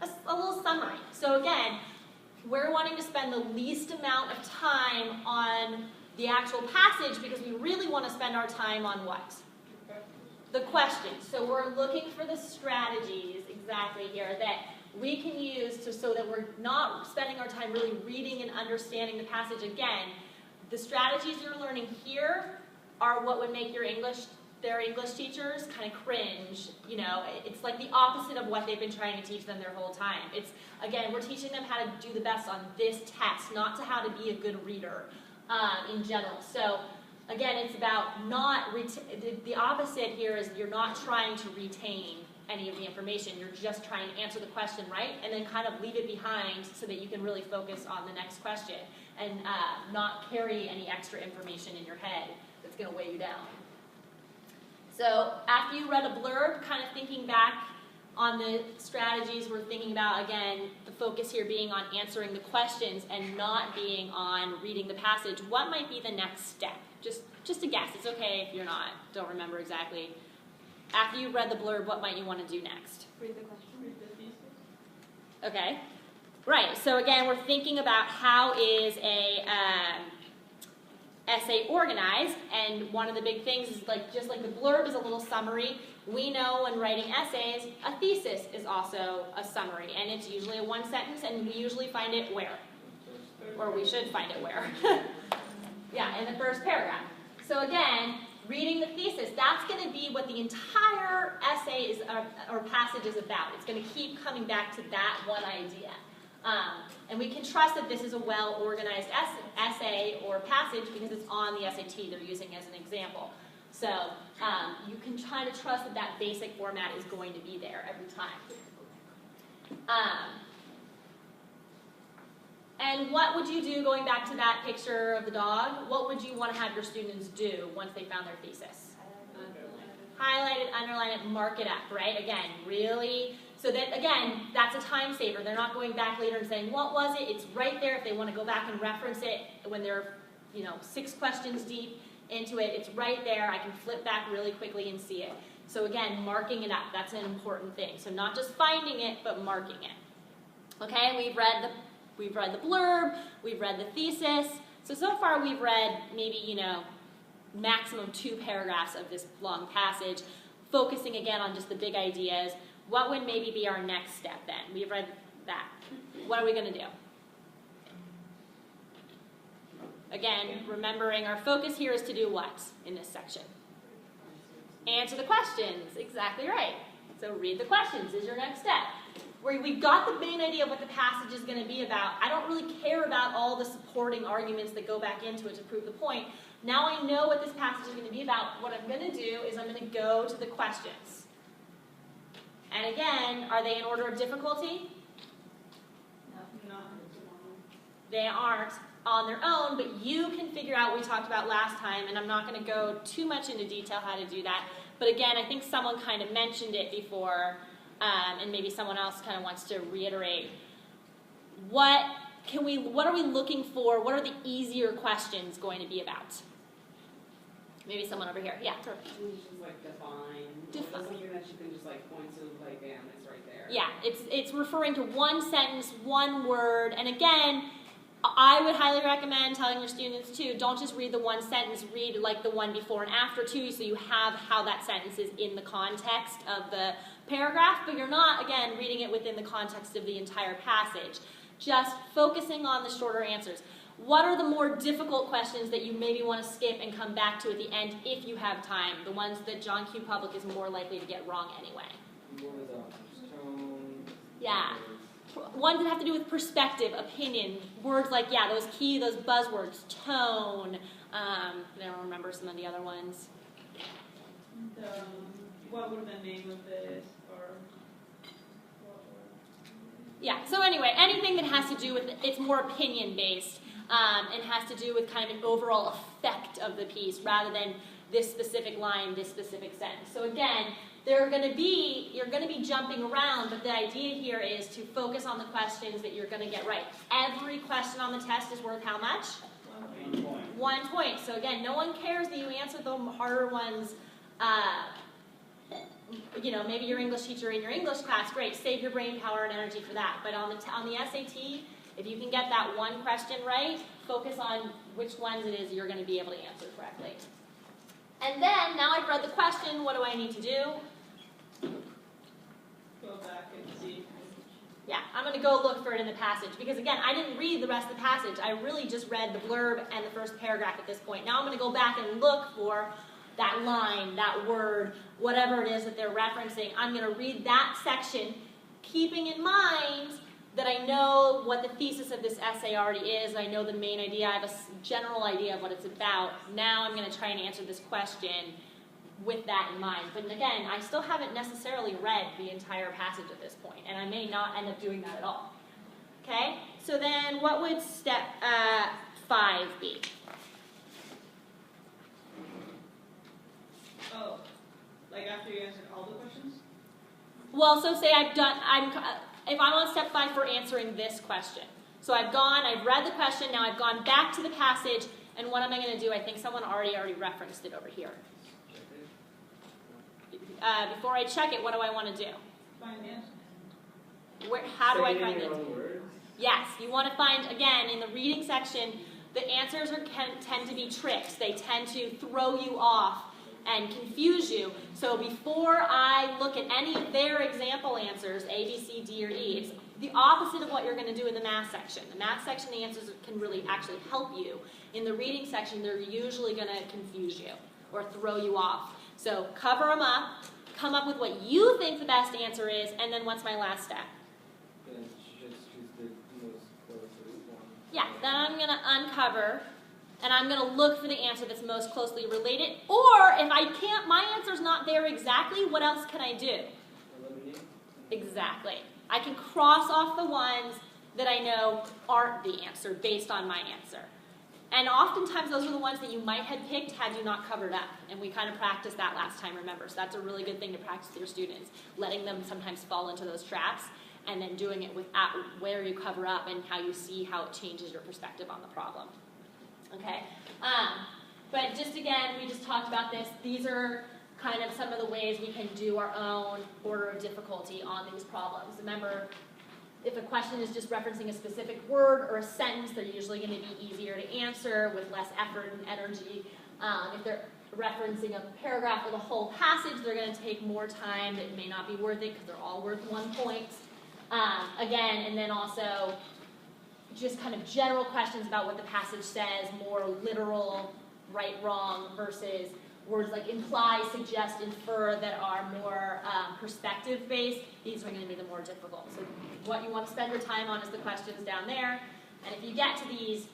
A little summary. So again, we're wanting to spend the least amount of time on the actual passage because we really want to spend our time on what? The questions. So we're looking for the strategies exactly here that we can use so that we're not spending our time really reading and understanding the passage again. The strategies you're learning here are what would make their English teachers kind of cringe. You know, it's like the opposite of what they've been trying to teach them their whole time. It's, again, we're teaching them how to do the best on this test, not to how to be a good reader. in general. So again, it's about not, the opposite here is you're not trying to retain any of the information. You're just trying to answer the question right and then kind of leave it behind so that you can really focus on the next question and not carry any extra information in your head that's going to weigh you down. So after you read a blurb, kind of thinking back on the strategies we're thinking about, again, the focus here being on answering the questions and not being on reading the passage, what might be the next step? Just a guess. It's okay if you're don't remember exactly. After you've read the blurb, what might you want to do next? Read the question. Read the thesis. Okay. Right. So again, we're thinking about how is a essay organized, and one of the big things is just like the blurb is a little summary. We know when writing essays, a thesis is also a summary, and it's usually a one sentence, and we usually find it where? Or we should find it where? Yeah, in the first paragraph. So again, reading the thesis, that's going to be what the entire essay is or passage is about. It's going to keep coming back to that one idea. And we can trust that this is a well-organized essay or passage because it's on the SAT they're using as an example. So you can try to trust that that basic format is going to be there every time. And what would you do, going back to that picture of the dog, what would you want to have your students do once they found their thesis? Highlight it, underline it, mark it up, right? Again, really, so that, again, that's a time saver. They're not going back later and saying, what was it? It's right there if they want to go back and reference it when they're, 6 questions deep into it. It's right there. I can flip back really quickly and see it. So again, marking it up, that's an important thing. So not just finding it, but marking it. Okay, we've read the blurb, we've read the thesis. So far we've read maybe, maximum 2 paragraphs of this long passage, focusing again on just the big ideas. What would maybe be our next step then? We've read that. What are we going to do? Again, remembering our focus here is to do what in this section? Answer the questions. Exactly right. So read the questions is your next step. Where we got the main idea of what the passage is going to be about. I don't really care about all the supporting arguments that go back into it to prove the point. Now I know what this passage is going to be about. What I'm going to do is I'm going to go to the questions. And again, are they in order of difficulty? No. They aren't on their own, but you can figure out what we talked about last time, and I'm not going to go too much into detail how to do that. But again, I think someone kind of mentioned it before, and maybe someone else kind of wants to reiterate. What are we looking for? What are the easier questions going to be about? Maybe someone over here. Yeah. Can you just define? Something that you can just point to, bam, it's right there. Yeah, it's referring to one sentence, one word, and again, I would highly recommend telling your students too, don't just read the one sentence, read the one before and after too, so you have how that sentence is in the context of the paragraph, but you're not, again, reading it within the context of the entire passage. Just focusing on the shorter answers. What are the more difficult questions that you maybe want to skip and come back to at the end if you have time? The ones that John Q. Public is more likely to get wrong anyway. What was tone? Yeah. Ones that have to do with perspective, opinion, words like, those buzzwords, tone. I don't remember some of the other ones. What would the name of this, or Yeah, so anyway, anything that has to do with, it's more opinion-based, and has to do with kind of an overall effect of the piece rather than this specific line, this specific sentence. So again, you're going to be jumping around, but the idea here is to focus on the questions that you're going to get right. Every question on the test is worth how much? 1 point. 1 point. So again, no one cares that you answer the harder ones. Maybe your English teacher in your English class, great, save your brain power and energy for that. But on the SAT, if you can get that one question right, focus on which ones it is you're going to be able to answer correctly. And then, now I've read the question, what do I need to do? go back and see? Yeah, I'm going to go look for it in the passage because, again, I didn't read the rest of the passage. I really just read the blurb and the first paragraph at this point. Now I'm going to go back and look for that line, that word, whatever it is that they're referencing. I'm going to read that section, keeping in mind that I know what the thesis of this essay already is, I know the main idea, I have a general idea of what it's about. Now I'm going to try and answer this question with that in mind. But again, I still haven't necessarily read the entire passage at this point, and I may not end up doing that at all. Okay? So then what would step 5 be? Oh, like after you answered all the questions? Well, so say if I'm on step 5 for answering this question. So I've read the question, now I've gone back to the passage, and what am I going to do? I think someone already referenced it over here. Before I check it, what do I want to do? Find the answer. How do I Say it in find your it? own words. Yes, you want to find, again, in the reading section, the answers tend to be tricks. They tend to throw you off and confuse you. So before I look at any of their example answers, A, B, C, D, or E, it's the opposite of what you're going to do in the math section. The math section, the answers can really actually help you. In the reading section, they're usually going to confuse you or throw you off. So cover them up, come up with what you think the best answer is, and then what's my last step? Then just choose the most closest one. Yeah, then I'm going to uncover, and I'm going to look for the answer that's most closely related. Or if I can't, my answer's not there exactly, what else can I do? Eliminate. Exactly. I can cross off the ones that I know aren't the answer based on my answer. And oftentimes those are the ones that you might have picked had you not covered up. And we kind of practiced that last time, remember. So that's a really good thing to practice with your students, letting them sometimes fall into those traps and then doing it with where you cover up and how you see how it changes your perspective on the problem. Okay? But just again, we just talked about this. These are kind of some of the ways we can do our own order of difficulty on these problems. Remember, if a question is just referencing a specific word or a sentence, they're usually going to be easier to answer with less effort and energy. If they're referencing a paragraph or the whole passage, they're going to take more time. It may not be worth it because they're all worth 1 point. Again, and then also just kind of general questions about what the passage says, more literal, right, wrong, versus words like imply, suggest, infer that are more perspective-based. These are going to be the more difficult. So what you want to spend your time on is the questions down there. And if you get to these,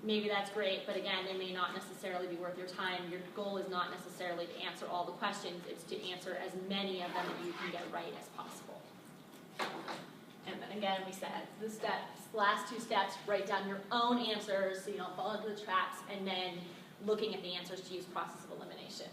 maybe that's great, but again, they may not necessarily be worth your time. Your goal is not necessarily to answer all the questions. It's to answer as many of them that you can get right as possible. And then again, we said the last 2 steps, write down your own answers so you don't fall into the traps, and then looking at the answers to use process of elimination.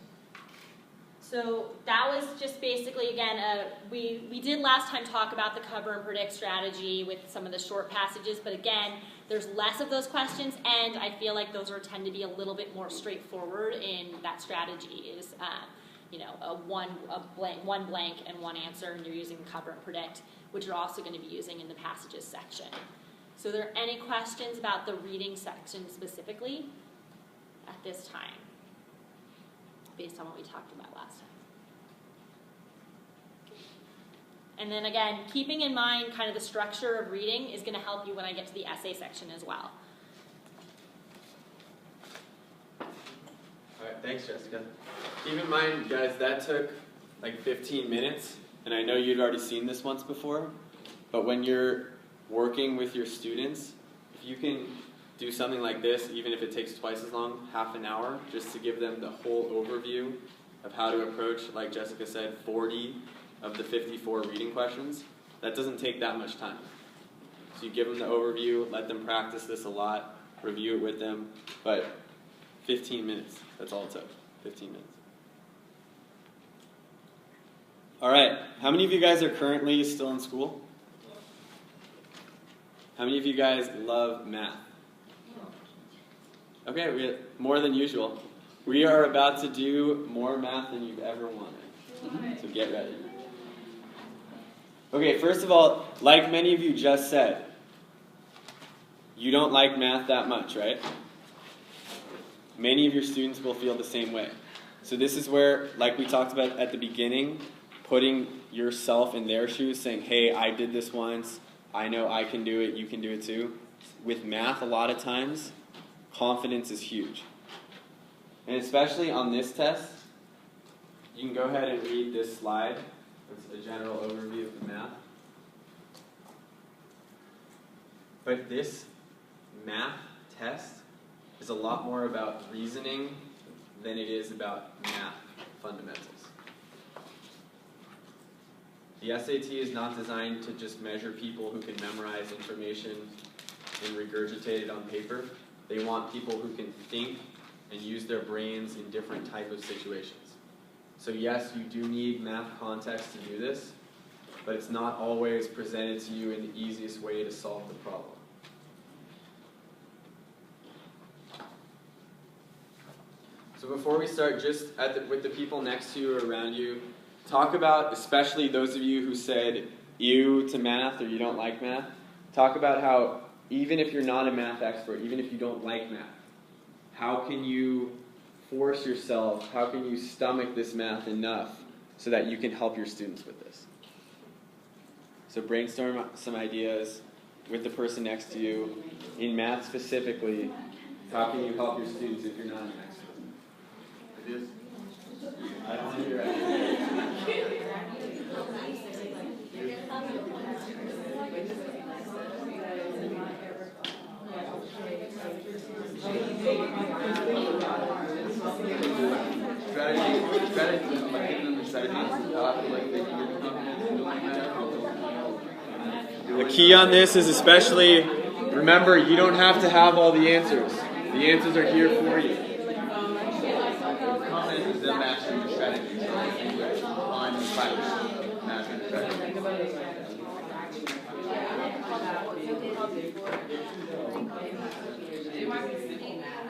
So that was just basically, again, we did last time talk about the cover and predict strategy with some of the short passages, but again, there's less of those questions, and I feel like those tend to be a little bit more straightforward in that strategy is, one blank and 1 answer, and you're using the cover and predict, which you're also going to be using in the passages section. So are there any questions about the reading section specifically at this time, based on what we talked about last time? And then again, keeping in mind kind of the structure of reading is going to help you when I get to the essay section as well. All right, thanks, Jessica. Keep in mind, guys, that took like 15 minutes, and I know you'd already seen this once before, but when you're working with your students, if you can do something like this, even if it takes twice as long, half an hour, just to give them the whole overview of how to approach, like Jessica said, 40 of the 54 reading questions, that doesn't take that much time. So you give them the overview, let them practice this a lot, review it with them, but 15 minutes, that's all it took, 15 minutes. All right, how many of you guys are currently still in school? How many of you guys love math? Okay, we have more than usual. We are about to do more math than you've ever wanted, so get ready. Okay, first of all, like many of you just said, you don't like math that much, right? Many of your students will feel the same way. So this is where, like we talked about at the beginning, putting yourself in their shoes, saying, hey, I did this once, I know I can do it, you can do it too. With math, a lot of times, confidence is huge. And especially on this test, you can go ahead and read this slide. It's a general overview of the math. But this math test is a lot more about reasoning than it is about math fundamentals. The SAT is not designed to just measure people who can memorize information and regurgitate it on paper. They want people who can think and use their brains in different type of situations. So yes, you do need math context to do this, but it's not always presented to you in the easiest way to solve the problem. So before we start, just with the people next to you or around you, talk about, especially those of you who said ew to math or you don't like math, talk about how even if you're not a math expert, even if you don't like math, how can you force yourself, how can you stomach this math enough so that you can help your students with this? So brainstorm some ideas with the person next to you. In math specifically, how can you help your students if you're not an expert? Ideas? I don't want to hear ideas. Strategy, like giving them the strategies to talk, like they can get confidence in doing that. The key on this is especially, remember, you don't have to have all the answers. The answers are here for you. Confidence is them mastering your strategies. On the practice, mastering your strategies. It might be simple math,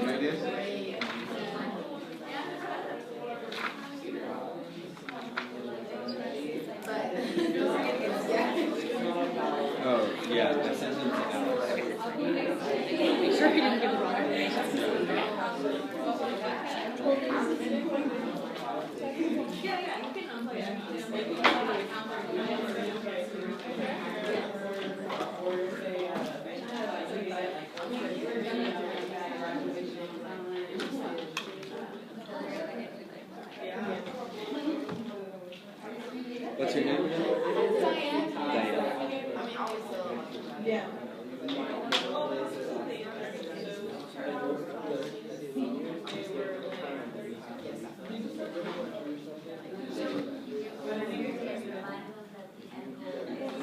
Any ideas? Oh, yeah, I sent them to Alex. Sure he didn't give the wrong information. What's your name again? Diane. Yeah.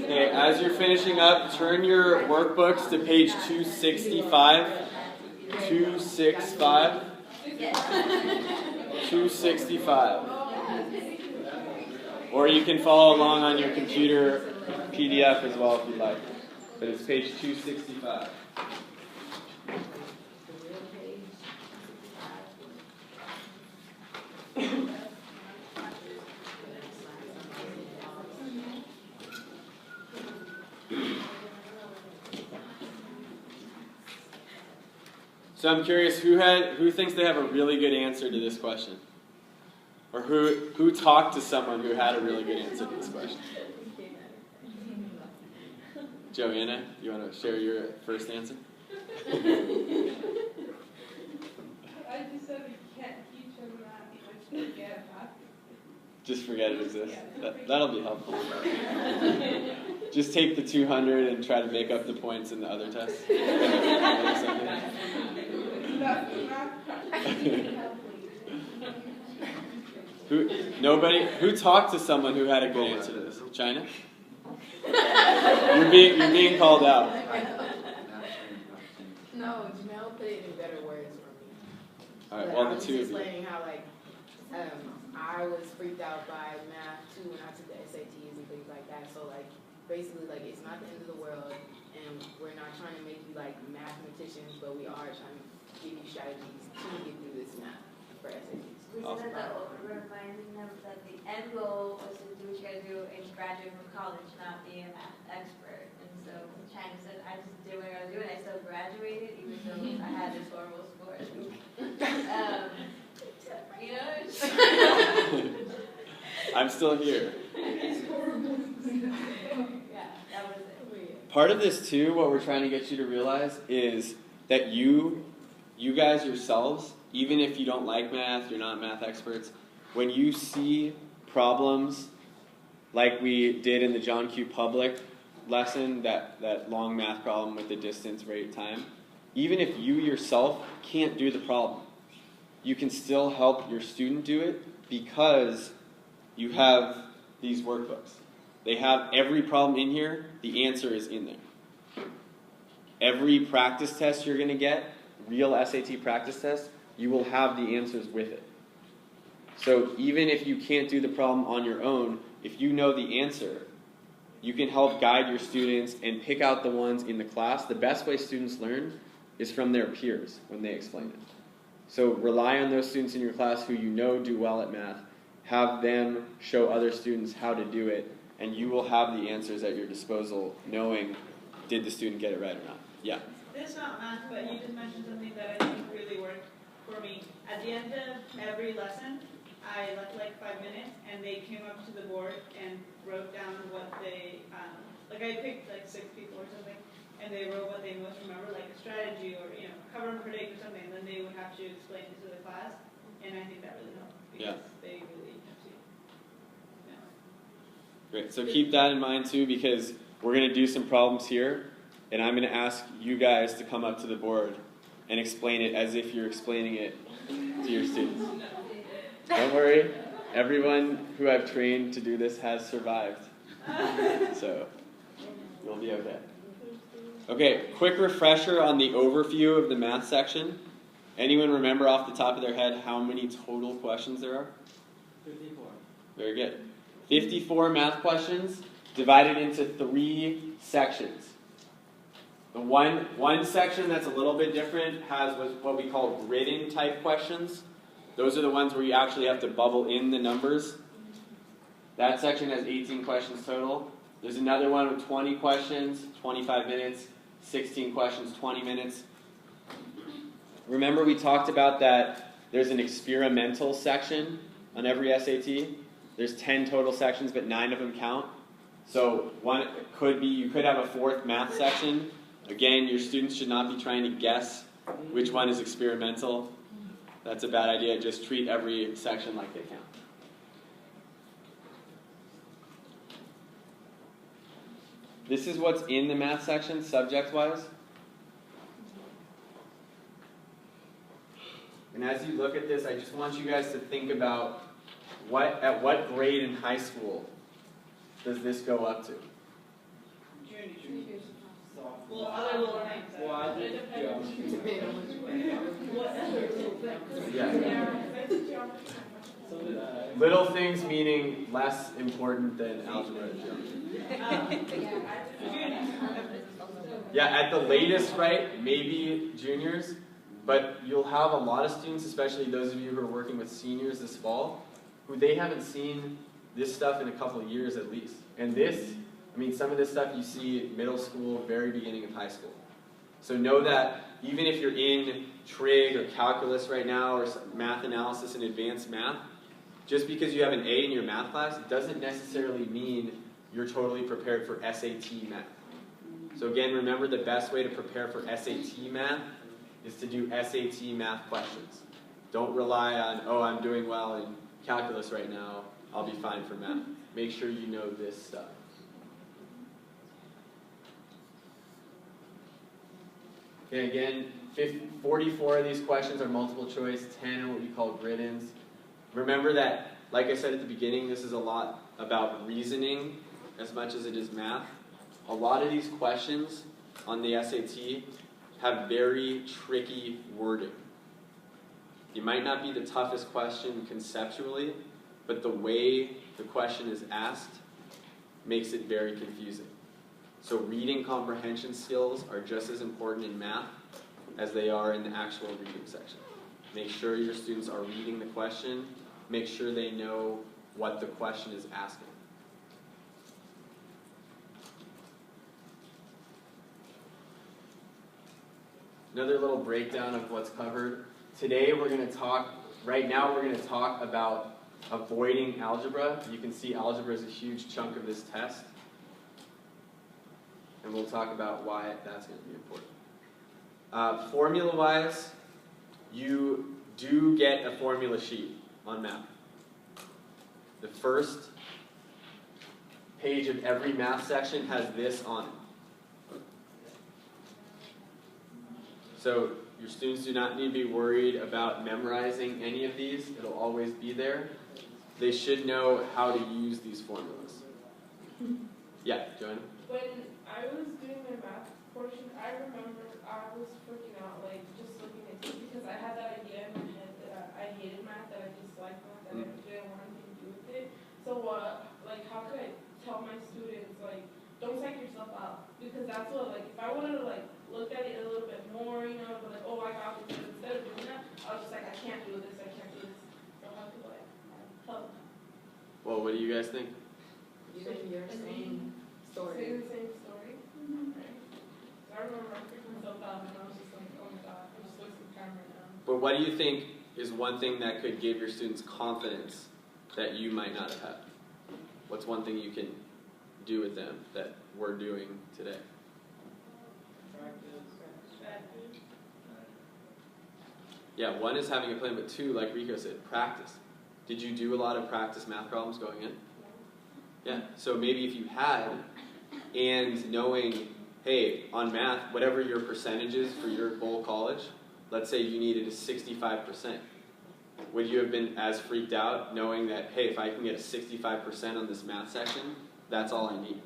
Okay, as you're finishing up, turn your workbooks to page 265. 265. 265. Or you can follow along on your computer PDF as well if you'd like. But it's page 265. So I'm curious, who thinks they have a really good answer to this question? Or who talked to someone who had a really good answer to this question? Joanna, you want to share your first answer? I just said we can't teach them that, just forget math. Just forget it exists. That'll be helpful. Just take the 200 and try to make up the points in the other tests. Who talked to someone who had a good answer to this? China? You're being called out. No, Jamel put it in better words for me. All right, But well, I the was two of you. explaining how, like, I was freaked out by math too when I took the SATs and things like that. So, like, basically, like, it's not the end of the world, and we're not trying to make you like mathematicians, but we are trying to give you strategies to get through this math for SATs. We said that reminding them that the end goal was to do what you gotta do and graduate from college, not be a math expert. And so China said, I just did what I was doing. I still graduated, even though I had this horrible score. You know? I'm still here. Yeah, that was it. part of this too, what we're trying to get you to realize is that you guys yourselves, even if you don't like math, you're not math experts, when you see problems like we did in the John Q. Public lesson, that long math problem with the distance, rate, time, even if you yourself can't do the problem, you can still help your student do it because you have these workbooks. They have every problem in here, the answer is in there. Every practice test you're going to get, real SAT practice test, you will have the answers with it. So even if you can't do the problem on your own, if you know the answer, you can help guide your students and pick out the ones in the class. The best way students learn is from their peers when they explain it. So rely on those students in your class who you know do well at math. Have them show other students how to do it, and you will have the answers at your disposal, knowing did the student get it right or not. Yeah? This is not math, but you just mentioned something that I think really worked for me. At the end of every lesson, I left like 5 minutes, and they came up to the board and wrote down what they, like I picked like 6 people or something, and they wrote what they most remember, like a strategy or, you know, cover and predict or something, and then they would have to explain it to the class, and I think that really helped, because they really have to, you know. Great. So keep that in mind too, because we're going to do some problems here, and I'm going to ask you guys to come up to the board and explain it as if you're explaining it to your students. Don't worry, everyone who I've trained to do this has survived. So you'll be okay. Okay, quick refresher on the overview of the math section. Anyone remember off the top of their head how many total questions there are? 54. Very good. 54 math questions divided into 3 sections. The one section that's a little bit different has what we call written type questions. Those are the ones where you actually have to bubble in the numbers. That section has 18 questions total. There's another one with 20 questions, 25 minutes, 16 questions, 20 minutes. Remember we talked about that there's an experimental section on every SAT. There's 10 total sections, but 9 of them count. So one could be, you could have a 4th math section. Again, your students should not be trying to guess which one is experimental. That's a bad idea. Just treat every section like they count. This is what's in the math section, subject-wise. And as you look at this, I just want you guys to think about at what grade in high school does this go up to? Juniors. Well, other little things. Well, I did Yeah. So did I. Little things meaning less important than algebra and geometry. Yeah, at the latest, right? Maybe juniors, but you'll have a lot of students, especially those of you who are working with seniors this fall, who they haven't seen this stuff in a couple of years at least. And this, I mean, some of this stuff you see middle school, very beginning of high school. So know that even if you're in trig or calculus right now, or math analysis and advanced math, just because you have an A in your math class, it doesn't necessarily mean you're totally prepared for SAT math. So again, remember the best way to prepare for SAT math is to do SAT math questions. Don't rely on, oh, I'm doing well in calculus right now, I'll be fine for math. Make sure you know this stuff. Okay, again, 44 of these questions are multiple choice, 10 are what we call grid-ins. Remember that, like I said at the beginning, this is a lot about reasoning as much as it is math. A lot of these questions on the SAT have very tricky wording. It might not be the toughest question conceptually, but the way the question is asked makes it very confusing. So reading comprehension skills are just as important in math as they are in the actual reading section. Make sure your students are reading the question. Make sure they know what the question is asking. Another little breakdown of what's covered. Today we're going to talk, right now we're going to talk about avoiding algebra. You can see algebra is a huge chunk of this test. and we'll talk about why that's going to be important. Formula-wise, you do get a formula sheet on math. The first page of every math section has this on it. So your students do not need to be worried about memorizing any of these. It'll always be there. They should know how to use these formulas. Yeah, Joanna? When I was doing my math portion, I remember I was freaking out, like, just looking at it, because I had that idea in my head that I hated math, that I disliked math, that I didn't want anything to do with it. So, like, how could I tell my students, like, don't psych yourself out? Because that's what, like, if I wanted to, like, look at it a little bit more, you know, but like, oh, I got this, instead of doing that, I was just like, I can't do this, I can't do this. So how could I help? Well, what do you guys think? Using your same Say story. the same story? Right. So I remember I freaked myself out and I was just like, oh my god, I'm just wasting time right now. But what do you think is one thing that could give your students confidence that you might not have had? What's one thing you can do with them that we're doing today? Yeah, one is having a plan, but two, like Rico said, practice. Did you do a lot of practice math problems going in? Yeah, so maybe if you had, and knowing, hey, on math, whatever your percentage is for your whole college, let's say you needed a 65%. Would you have been as freaked out knowing that, hey, if I can get a 65% on this math section, that's all I need?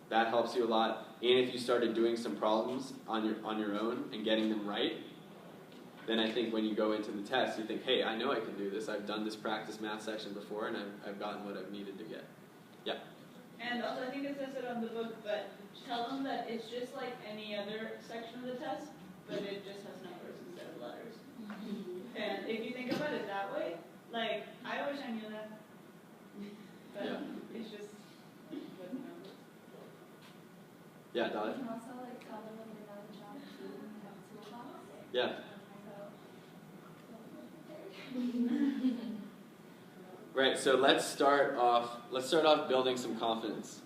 That helps you a lot. And if you started doing some problems on your own and getting them right, then I think when you go into the test, you think, hey, I know I can do this. I've done this practice math section before, and I've gotten what I've needed to get. Yeah? And also, I think it says it on the book, but tell them that it's just like any other section of the test, but it just has numbers instead of letters. And if you think about it that way, like, I wish I knew that. But Yeah. it's just with numbers. Yeah, Donna? You can also like tell them when you're done the job too, when you have a toolbox. Yeah. So, Right, so let's start off building some confidence.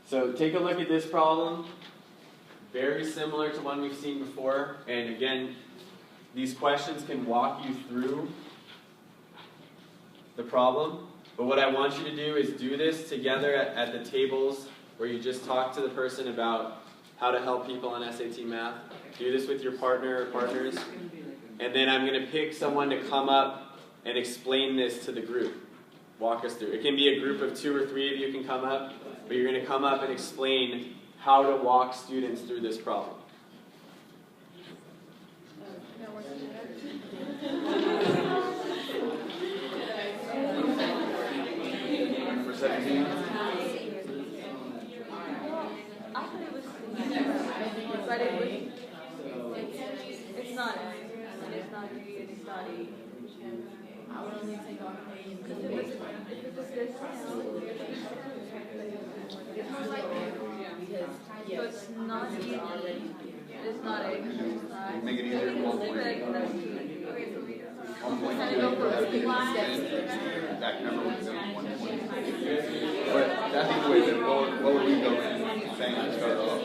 So take a look at this problem. Very similar to one we've seen before. And again, these questions can walk you through the problem. But what I want you to do is do this together at the tables where you just talk to the person about how to help people on SAT math. Do this with your partner or partners. And then I'm going to pick someone to come up and explain this to the group. Walk us through. It can be a group of 2 or 3 of you can come up, but you're going to come up and explain how to walk students through this problem. Number 17. I thought it was, but it was, it's not A, and it's not B, and it's not E. I would only take off A and B. If it was this, It's most likely because so it's not E, it's not A, it's not. Make it easier. We'll leave it like that's E. One point. Kind of go for a Back number would go 1 point. But that's the way that what would we go in saying to start off?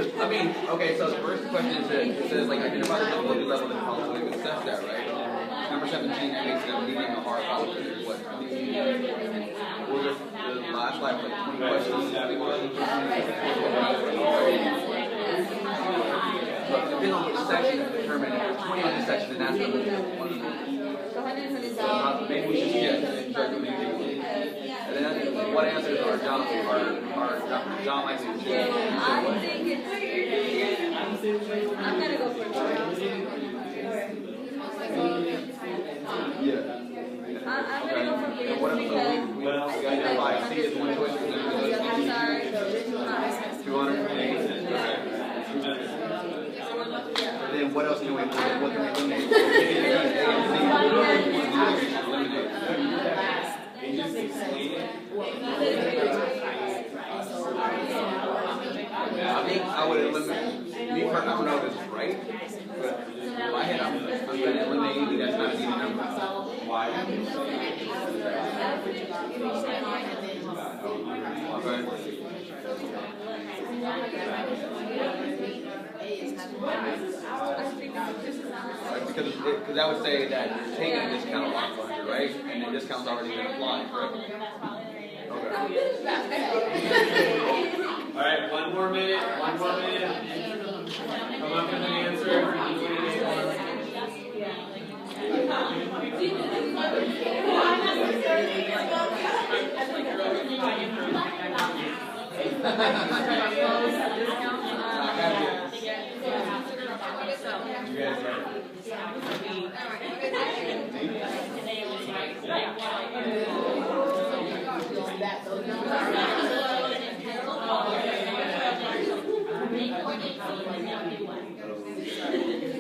I mean, okay, so the first question is that it says like identify the difficulty level and how to assess that, right? Number 17, that makes them medium or hard problem. What? What was the last slide, like 20 questions? Depending on which section to determine 20 on this section, and that's going to be one. Maybe we should start doing it. And then I think what answers are John likely to choose. I think it's, I'm gonna go for it. Yeah. I'm gonna go for B What because. we got C is one choice. I'm sorry. 200. And then what else can we eliminate? I think I would eliminate, me personally, I don't know if this is right, but in my head, I'm going to eliminate that's not even number. Why? Because that would say that you're taking a discount off 100, right? And the discount's already been applied, correct? Okay. All right, one more minute. Come up with an answer.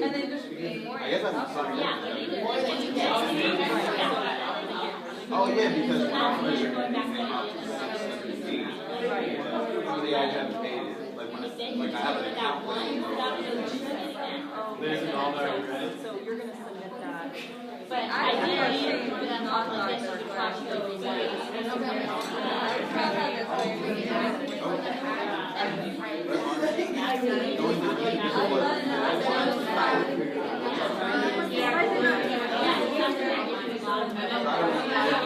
And then just more. I guess that's something. Oh yeah, because when I'm measuring anything up to 617, usually I haven't paid it. Like when it's, like I have an account with it. Liz and all that. So you're gonna submit that. But ideally, then authorize or flash those.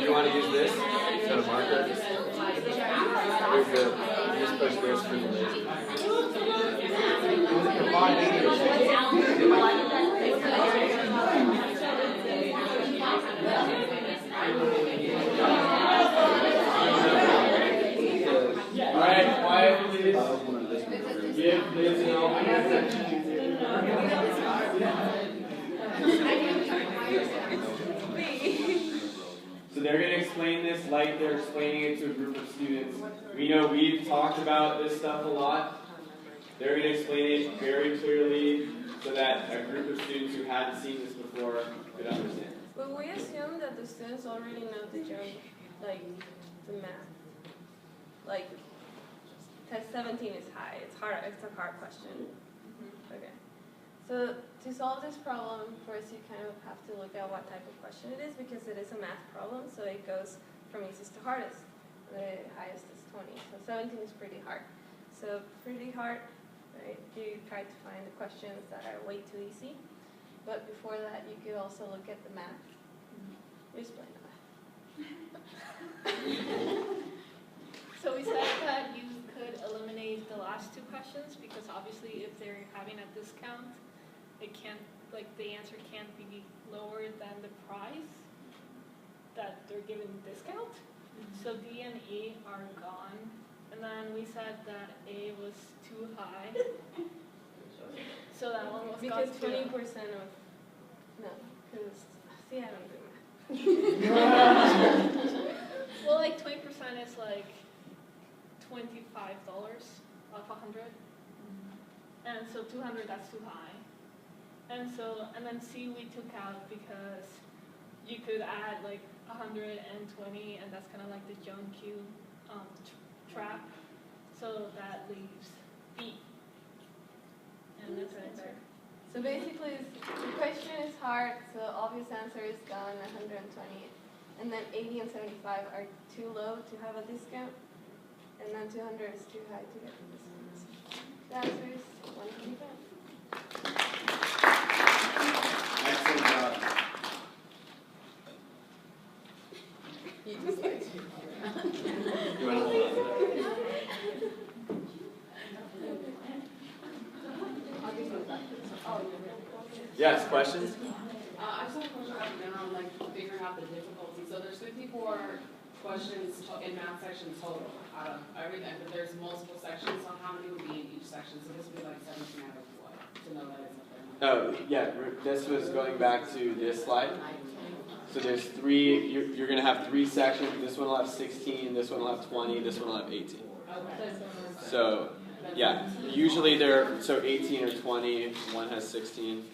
You want to use this instead of marker? You're good. You just push this for the laser. Alright, quiet please. Give Liz an alternate. So they're going to explain this like they're explaining it to a group of students. We know we've talked about this stuff a lot. They're going to explain it very clearly so that a group of students who hadn't seen this before could understand. But we assume that the students already know the like the math. Like test 17 is high. It's hard. It's a hard question. Okay. So to solve this problem, first you kind of have to look at what type of question it is because it is a math problem. So it goes from easiest to hardest. The highest is 20. So 17 is pretty hard. So pretty hard, right? You try to find the questions that are way too easy. But before that, you could also look at the math. Explain the math. So we said that you could eliminate the last two questions because obviously if they're having a discount, it can't, like the answer can't be lower than the price that they're giving discount. So D and E are gone. And then we said that A was too high. So that one was Because gone 20% too. of, no, because, see, I don't do math. Well, like 20% is like $25 off 100. And so 200, that's too high. And so, and then C we took out because you could add like 120, and that's kind of like the John Q trap. So that leaves B. And that's right there. So basically, the question is hard, so the obvious answer is gone, 120. And then 80 and 75 are too low to have a discount. And then 200 is too high to get the discount. The answer is 125. Excellent job. You just like You want to hold on? Yes, questions? I just have a question about general, like figuring out the difficulty. So there's 54 questions in math section total out of everything, but there's multiple sections. So how many would be in each section? So this would be like 17 out of what? To know that it's up there. Oh, yeah, this was going back to this slide. So there's three, you're going to have three sections. This one will have 16, this one will have 20, this one will have 18. Okay. So, yeah, usually they're, so 18 or 20, one has 16.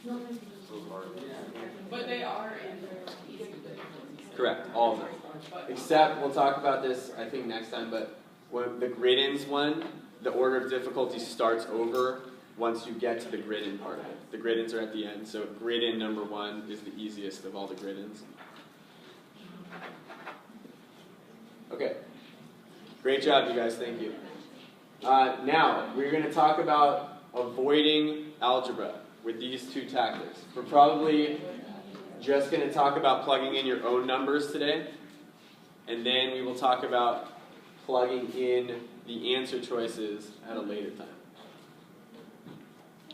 But they are in easy. Correct, all of them. Except, we'll talk about this, I think, next time, but when the grid-ins one, the order of difficulty starts over once you get to the grid-in part of it. The grid-ins are at the end, so grid-in number 1 is the easiest of all the grid-ins. Okay. Great job, you guys. Thank you. Now, we're going to talk about avoiding algebra with these two tactics. We're probably just going to talk about plugging in your own numbers today, and then we will talk about plugging in the answer choices at a later time.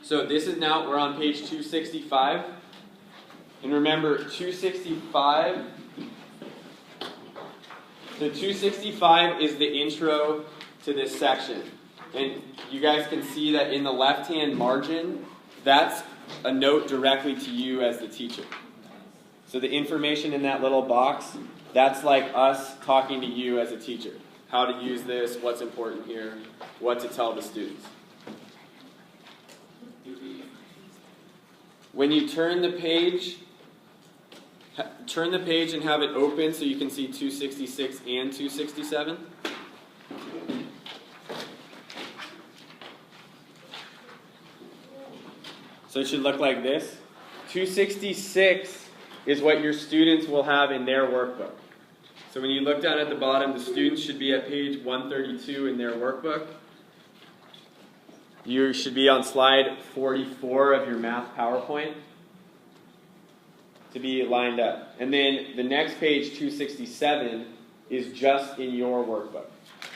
So this is now, we're on page 265. And remember, 265, so 265 is the intro to this section. And you guys can see that in the left-hand margin, that's a note directly to you as the teacher. So the information in that little box, that's like us talking to you as a teacher. How to use this, what's important here, what to tell the students. When you turn the page and have it open so you can see 266 and 267. So it should look like this. 266 is what your students will have in their workbook. So when you look down at the bottom, the students should be at page 132 in their workbook. You should be on slide 44 of your math PowerPoint to be lined up. And then the next page, 267, is just in your workbook.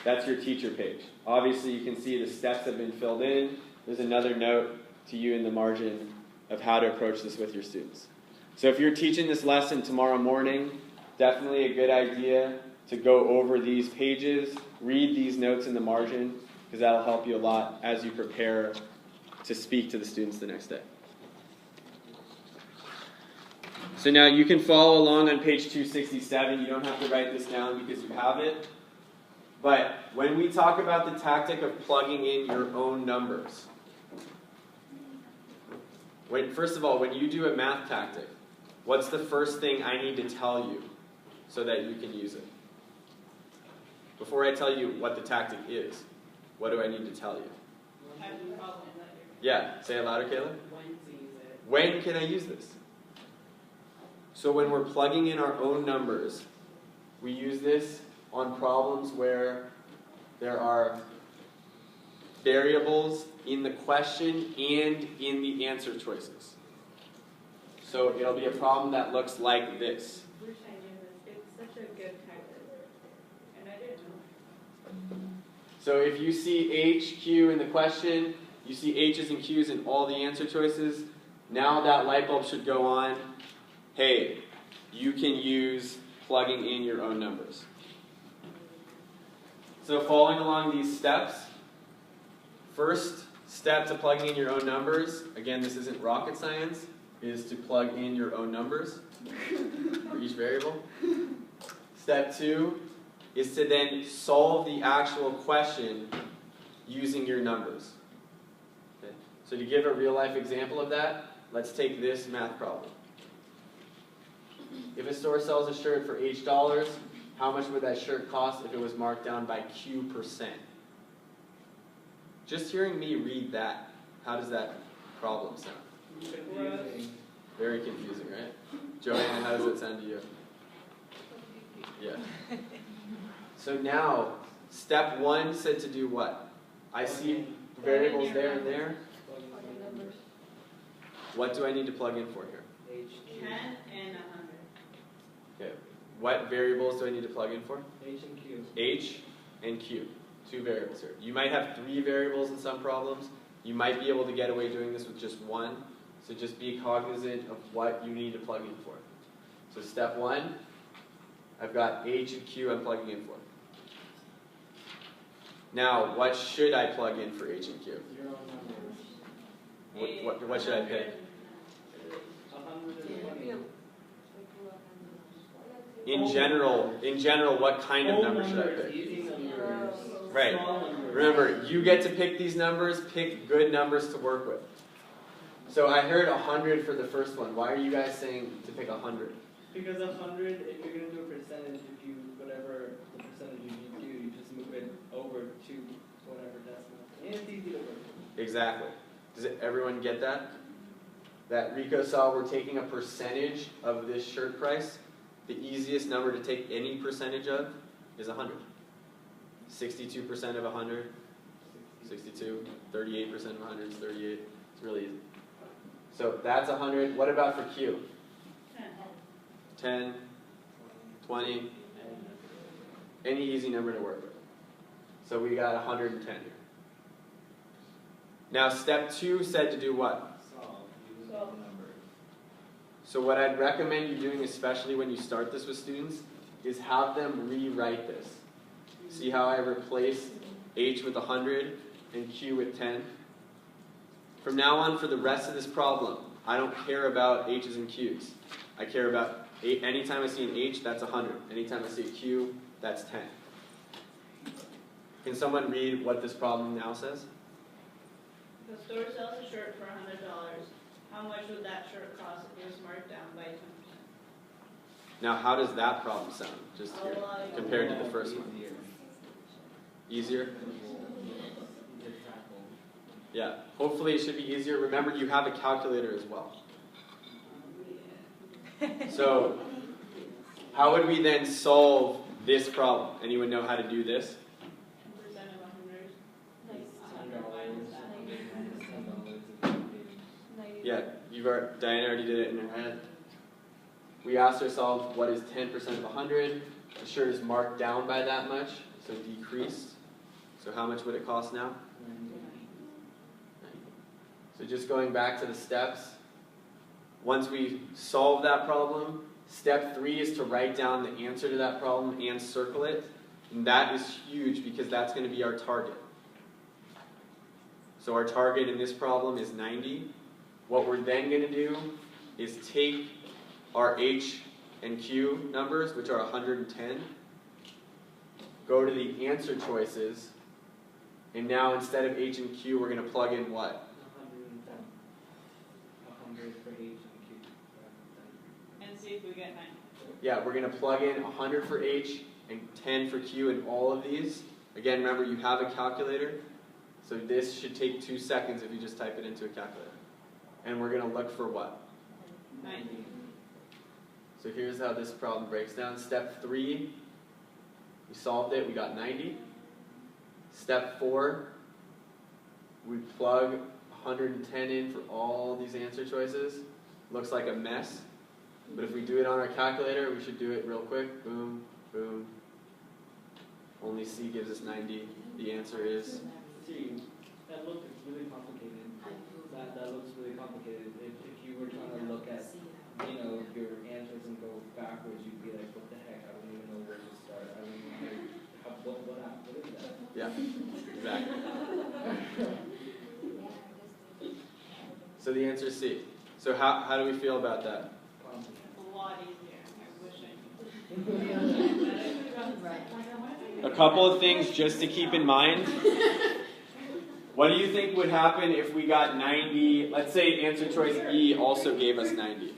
That's your teacher page. Obviously, you can see the steps have been filled in. There's another note to you in the margin of how to approach this with your students. So if you're teaching this lesson tomorrow morning, definitely a good idea to go over these pages, read these notes in the margin, because that'll help you a lot as you prepare to speak to the students the next day. So now you can follow along on page 267. You don't have to write this down because you have it. But when we talk about the tactic of plugging in your own numbers, first of all, when you do a math tactic, what's the first thing I need to tell you so that you can use it? Before I tell you what the tactic is, what do I need to tell you? Yeah, say it louder, Kayla. When can I use this? So when we're plugging in our own numbers, we use this on problems where there are variables in the question and in the answer choices. So it'll be a problem that looks like this. Wish I knew this. It's such a good tactic. And I didn't know. So if you see H, Q in the question, you see H's and Q's in all the answer choices, now that light bulb should go on. Hey, you can use plugging in your own numbers. So following along these steps, first step to plugging in your own numbers, again, this isn't rocket science, is to plug in your own numbers for each variable. Step 2 is to then solve the actual question using your numbers. Okay. So to give a real life example of that, let's take this math problem. If a store sells a shirt for H dollars, how much would that shirt cost if it was marked down by Q%? Just hearing me read that, how does that problem sound? Confusing. Very confusing, right? Joanne, how does it sound to you? Yeah. So now, step 1 said to do what? I see variables there and there. What do I need to plug in for here? 10 and 100. Okay. What variables do I need to plug in for? H and Q. H and Q. 2 variables here. You might have 3 variables in some problems. You might be able to get away doing this with just 1. So just be cognizant of what you need to plug in for. So step 1, I've got H and Q I'm plugging in for. Now, what should I plug in for H and Q? Your own numbers. What should I pick? 120. In general, what kind of number should I pick? Easy numbers. Right. Small numbers. Remember, you get to pick these numbers, pick good numbers to work with. So I heard 100 for the first one. Why are you guys saying to pick 100? Because 100, if you're going to do a percentage, if you, whatever the percentage you do, you just move it over to whatever decimal. And it's easy to work with. Exactly. Does everyone get that? That Rico saw we're taking a percentage of this shirt price. The easiest number to take any percentage of is 100. 62% of 100? 62. 38% of 100 is 38. It's really easy. So that's 100. What about for Q? 10, 20, any easy number to work with. So we got 110 here. Now step 2 said to do what? Solve numbers. So what I'd recommend you doing, especially when you start this with students, is have them rewrite this. See how I replaced H with 100 and Q with 10? From now on, for the rest of this problem, I don't care about H's and Q's. I care about, anytime I see an H, that's 100. Anytime I see a Q, that's 10. Can someone read what this problem now says? The store sells a shirt for $100. How much would that shirt cost if it was marked down by 10%? Now, how does that problem sound, just here, compared to the first one? Easier? Yeah, hopefully it should be easier. Remember, you have a calculator as well. So, how would we then solve this problem? Anyone know how to do this? 10% of 100. Yeah, Diana already did it in her head. We asked ourselves, what is 10% of 100? The shirt is marked down by that much, so decreased. So how much would it cost now? 90. So just going back to the steps, once we solve that problem, step 3 is to write down the answer to that problem and circle it. And that is huge because that's going to be our target. So our target in this problem is 90. What we're then going to do is take our H and Q numbers, which are 110, go to the answer choices, and now instead of H and Q, we're going to plug in what? 110. 100 for H and Q. And see if we get 90. Yeah, we're going to plug in 100 for H and 10 for Q in all of these. Again, remember, you have a calculator, so this should take 2 seconds if you just type it into a calculator. And we're going to look for what? 90. So here's how this problem breaks down. Step 3, we solved it, we got 90. Step 4, we plug 110 in for all these answer choices. Looks like a mess, but if we do it on our calculator, we should do it real quick. Boom, boom. Only C gives us 90. The answer is? See, that looks really complicated. That looks really complicated. If you were trying to look at, your answers and go backwards, you'd be like, what the heck? I don't even know where to start. I don't even know what is that? Yeah, exactly. So the answer is C. So how do we feel about that? A lot easier. I wish I could. A couple of things just to keep in mind. What do you think would happen if we got 90? Let's say answer choice E also gave us 90.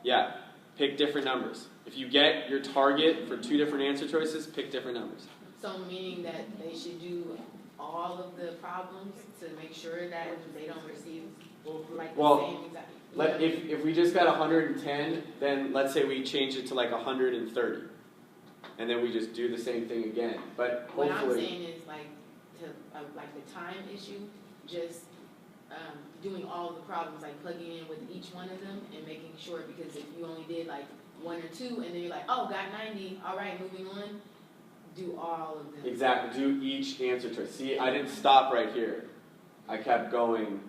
Yeah, pick different numbers. If you get your target for 2 different answer choices, pick different numbers. So meaning that they should do all of the problems to make sure that they don't receive like the same exact. If we just got 110, then let's say we change it to like 130. And then we just do the same thing again. But hopefully, what I'm saying is like the time issue, just doing all the problems, like plugging in with each one of them and making sure, because if you only did like 1 or 2 and then you're like, oh, got 90, all right, moving on, do all of them. Exactly, do each answer choice. See, I didn't stop right here. I kept going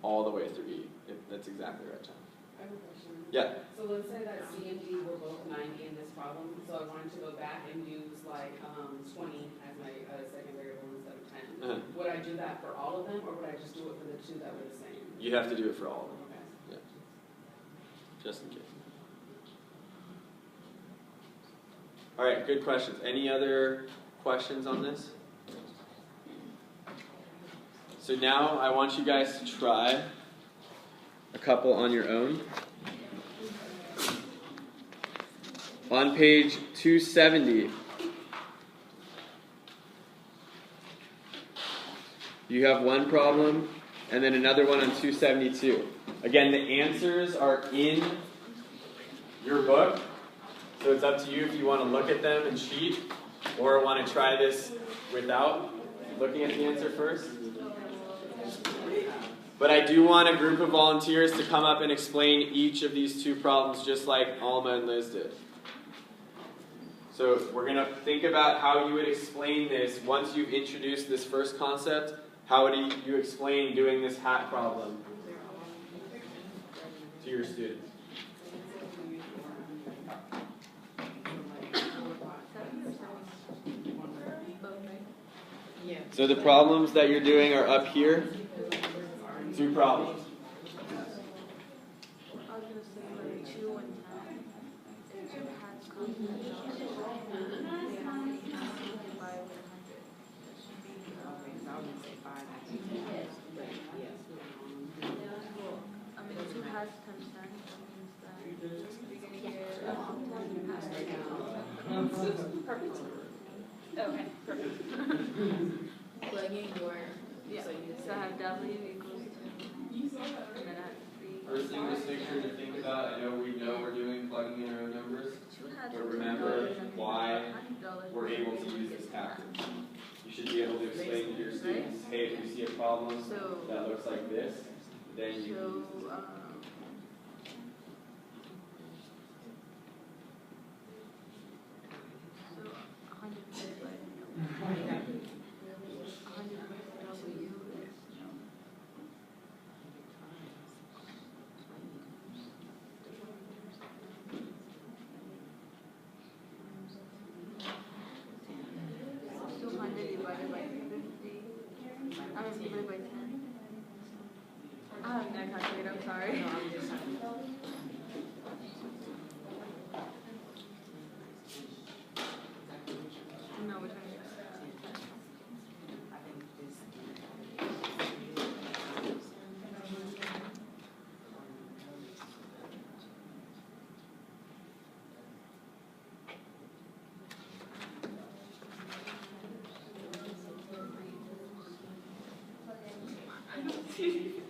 all the way through E. That's exactly right, John. I have a question. Yeah. So let's say that C and D were both 90 in this problem, so I wanted to go back and use like 20 as my second variable instead of 10. Uh-huh. Would I do that for all of them, or would I just do it for the 2 that were the same? You have to do it for all of them. Okay. Yeah. Just in case. All right, good questions. Any other questions on this? So now I want you guys to try a couple on your own. On page 270, you have one problem, and then another one on 272. Again, the answers are in your book, So it's up to you if you want to look at them and cheat, or want to try this without looking at the answer first. But I do want a group of volunteers to come up and explain each of these two problems just like Alma and Liz did. So we're going to think about how you would explain this once you've introduced this first concept. How would you explain doing this hat problem to your students? So the problems that you're doing are up here. Two problems. I was gonna say like 2 and 10. If 2 hats come from the dollar, they have to be multiplied by 100. That should be. I was gonna say 5. I mean, 2 hats times 10 means that you're gonna get 1 hats. Perfect. Okay, perfect. Plugging your, Yeah, so you so I have W equals 2. And then I have 3. First thing just make sure to think about, I know we're doing plugging in our own numbers, 2 hats but are remember $10 why $100 we're able to use this tactic. You should be able to explain to your students, hey, if you see a problem that looks like this, then you can use this. So 100 divided by 100 W is divided by 50. I mean, divided by 10. I have no calculator, I'm sorry. No, which one is that? I don't see it.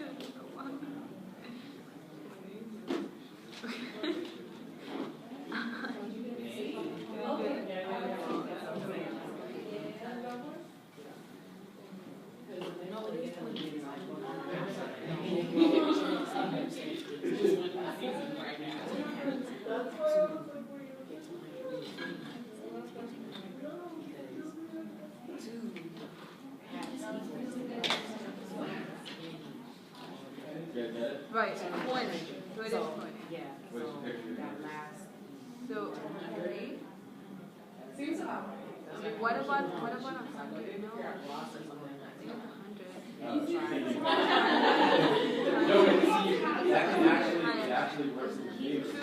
Right, 20. So it is 20. Yeah, so that last. So 3. What about 100? No. I think 100. No, but see, that can actually works in cubes. 2. You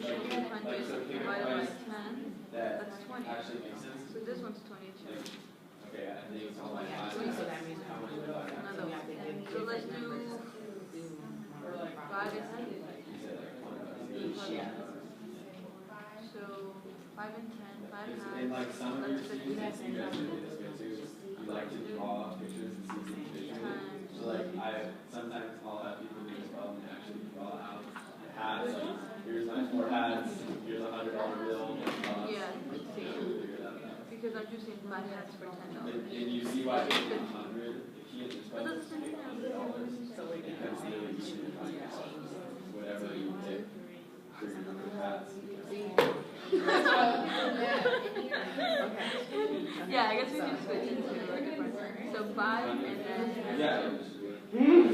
should do 100 divided by 10. That's 20. Actually makes sense. So this one's 20 too. Okay, I think it's all like So that means how much would I? Another one. So let's do 5 and 10. So 5 and 10, 5 In like halves. some of your That's students, 50. you guys do this way too. You like to draw pictures and see things visually. So like sometimes I'll have people do this problem and actually draw out the hats. Like here's my 4 hats. Here's $100 bill. Yeah, Figure that out. because I'm using 5 hats for $10. And you see why it's 100. If you get this But that's the same $100, thing. it becomes really easy to find whatever you pick for your number of hats. Yeah, I guess we can switch into a different one. So 5 and then Yeah.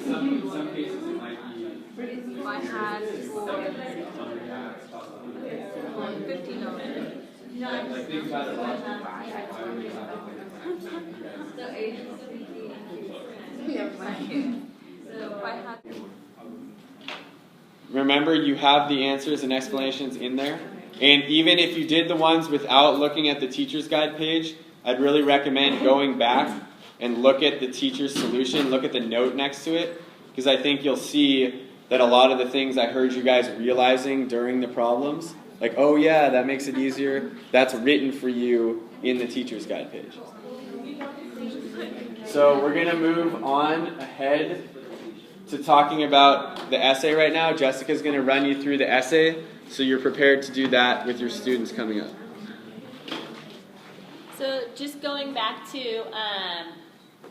Some cases it might be 5 hats for $100 hats cost $100. $15. Like think about it logically. Why would you have to So 8 is 15. So 5 hats. Remember, you have the answers and explanations in there. And even if you did the ones without looking at the teacher's guide page, I'd really recommend going back and look at the teacher's solution, look at the note next to it, because I think you'll see that a lot of the things I heard you guys realizing during the problems, like, oh yeah, that makes it easier, that's written for you in the teacher's guide page. So we're going to move on ahead to talking about the essay right now. Jessica's going to run you through the essay. so you're prepared to do that with your students coming up. So just going back to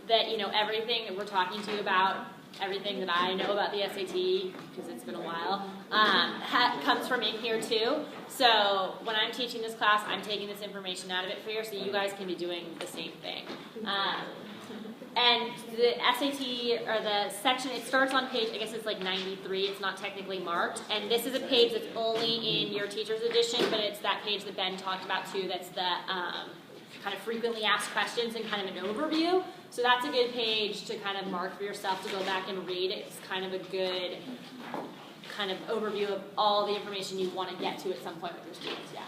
that, everything that we're talking to you about, everything that I know about the SAT, because it's been a while, comes from in here too. So when I'm teaching this class, I'm taking this information out of it for you, so you guys can be doing the same thing. And the SAT, or the section, it starts on page, I guess it's like 93, it's not technically marked, and this is a page that's only in your teacher's edition, but it's that page that Ben talked about too, that's the kind of frequently asked questions and kind of an overview. So that's a good page to kind of mark for yourself to go back and read. It's kind of a good kind of overview of all the information you want to get to at some point with your students, yeah.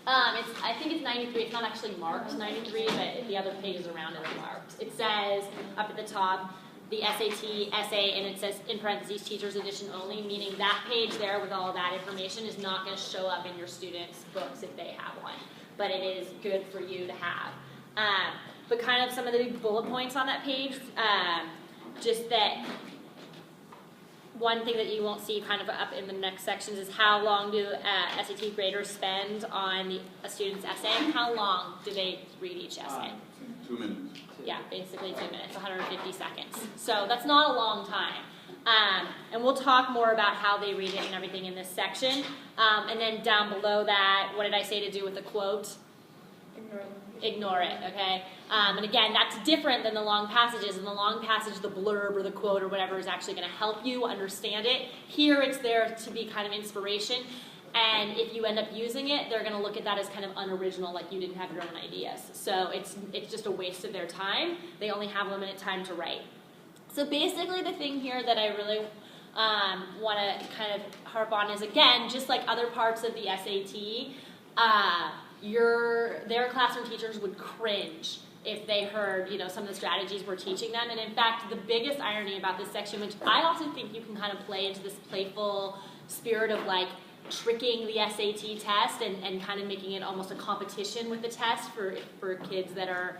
I think it's 93. It's not actually marked 93, but the other pages around it are marked. It says up at the top, the SAT, essay, and it says in parentheses, teacher's edition only, meaning that page there with all that information is not going to show up in your students' books if they have one. But it is good for you to have. But kind of some of the big bullet points on that page, just that one thing that you won't see kind of up in the next sections is how long do SAT graders spend on a student's essay? How long do they read each essay? 2 minutes. Yeah, basically 2 minutes, 150 seconds. So that's not a long time. And we'll talk more about how they read it and everything in this section. And then down below that, what did I say to do with the quote? Ignore it, okay? And again, that's different than the long passages. In the long passage, the blurb or the quote or whatever is actually going to help you understand it. Here, it's there to be kind of inspiration. And if you end up using it, they're going to look at that as kind of unoriginal, like you didn't have your own ideas. So it's just a waste of their time. They only have limited time to write. So basically, the thing here that I really want to kind of harp on is, again, just like other parts of the SAT, their classroom teachers would cringe if they heard, some of the strategies we're teaching them. And in fact, the biggest irony about this section, which I also think you can kind of play into this playful spirit of like tricking the SAT test and kind of making it almost a competition with the test for kids that are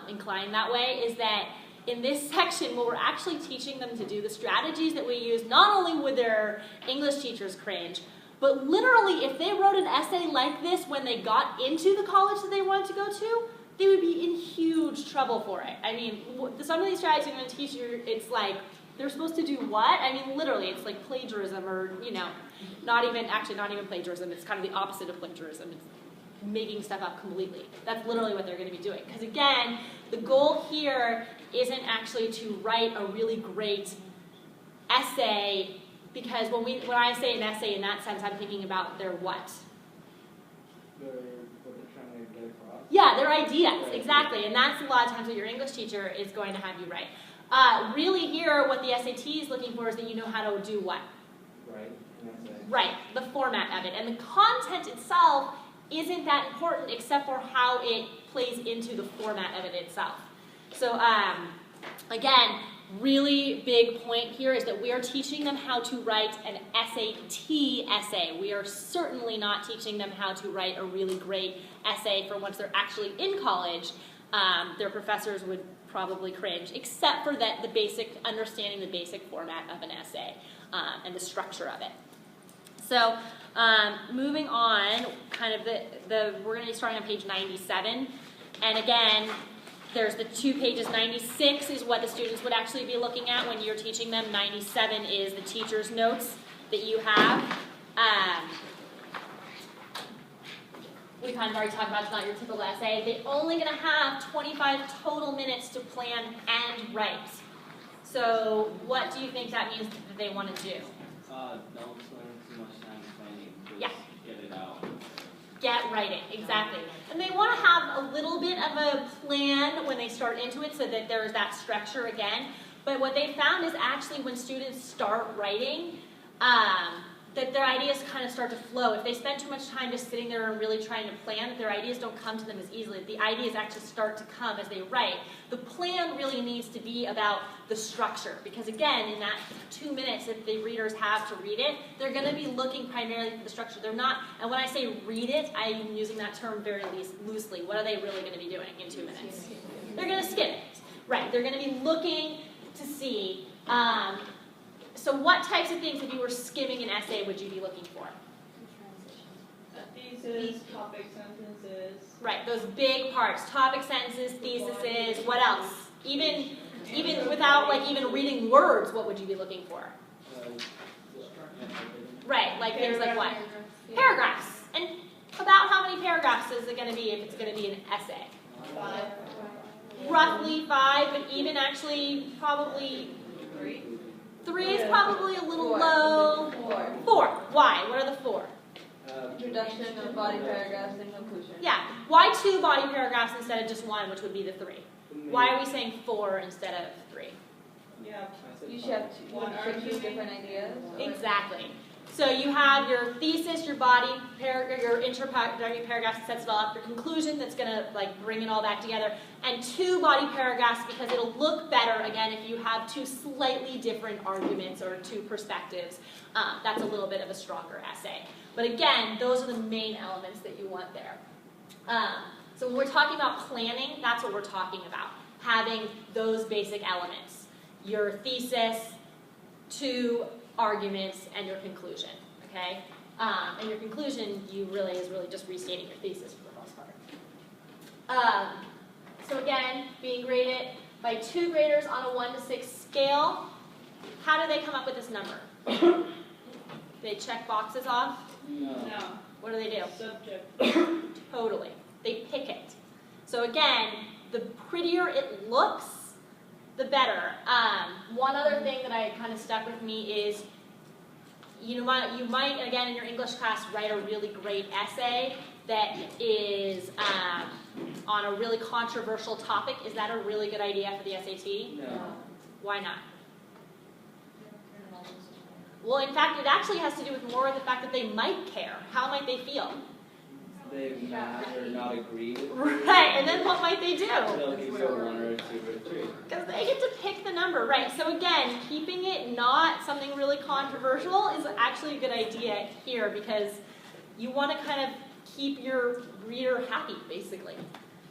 inclined that way, is that in this section, what we're actually teaching them to do, the strategies that we use, not only would their English teachers cringe, but literally, if they wrote an essay like this when they got into the college that they wanted to go to, they would be in huge trouble for it. I mean, some of these strategies I'm going to teach you, it's like, they're supposed to do what? I mean, literally, it's like plagiarism or, not even plagiarism. It's kind of the opposite of plagiarism. It's making stuff up completely. That's literally what they're going to be doing. Because again, the goal here isn't actually to write a really great essay, because when I say an essay in that sense, I'm thinking about their what? What they're trying to get across. Yeah, their ideas, exactly. And that's a lot of times what your English teacher is going to have you write. Really here, what the SAT is looking for is that you know how to do what? Right, the format of it. And the content itself isn't that important except for how it plays into the format of it itself. So again, really big point here is that we are teaching them how to write an SAT essay. We are certainly not teaching them how to write a really great essay for once they're actually in college. Their professors would probably cringe, except for that understanding the basic format of an essay and the structure of it. So moving on, kind of we're going to be starting on page 97, and again, there's the 2 pages. 96 is what the students would actually be looking at when you're teaching them. 97 is the teacher's notes that you have. We kind of already talked about it's not your typical essay. They're only going to have 25 total minutes to plan and write. So what do you think that means that they want to do? Don't spend too much time planning. Yeah. Get it out. Get writing, exactly. And they want to have a little bit of a plan when they start into it so that there's that structure again. But what they found is actually when students start writing, that their ideas kind of start to flow. If they spend too much time just sitting there and really trying to plan, their ideas don't come to them as easily. The ideas actually start to come as they write. The plan really needs to be about the structure, because again, in that 2 minutes that the readers have to read it, they're going to be looking primarily for the structure. They're not, and when I say read it, I'm using that term very loosely. What are they really going to be doing in 2 minutes? They're going to skim it. Right, they're going to be looking to see. So what types of things, if you were skimming an essay, would you be looking for? Thesis, topic sentences. Right, those big parts, topic sentences, theses, what else? Even without like even reading words, what would you be looking for? Right, like things like what? Paragraphs. And about how many paragraphs is it going to be if it's going to be an essay? 5. Roughly 5, but even actually probably 3 is probably a little low. 4. Why? What are the 4? Introduction, body paragraphs, and conclusion. Yeah. Why 2 body paragraphs instead of just 1, which would be the 3? Why are we saying 4 instead of 3? Yeah. You should have two different ideas. Exactly. So you have your thesis, your body paragraph, your introductory paragraph that sets it all up, your conclusion that's going to like bring it all back together, and 2 body paragraphs because it'll look better again if you have 2 slightly different arguments or 2 perspectives. That's a little bit of a stronger essay. But again, those are the main elements that you want there. So when we're talking about planning, that's what we're talking about. Having those basic elements. Your thesis, 2 arguments, and your conclusion, okay? And your conclusion is really just restating your thesis for the most part. So again, being graded by 2 graders on a 1 to 6 scale. How do they come up with this number? They check boxes off? No. What do? Subject. Totally. They pick it. So again, the prettier it looks, the better. One other thing that I kind of stuck with me is you might, again, in your English class, write a really great essay that is on a really controversial topic. Is that a really good idea for the SAT? No. Why not? Well, in fact, it actually has to do with more of the fact that they might care. How might they feel? They match or not agree with Right, and then what might they do? They'll give you a 1 or a 2 or a 3. Because they get to pick the number, right? So again, keeping it not something really controversial is actually a good idea here because you want to kind of keep your reader happy, basically,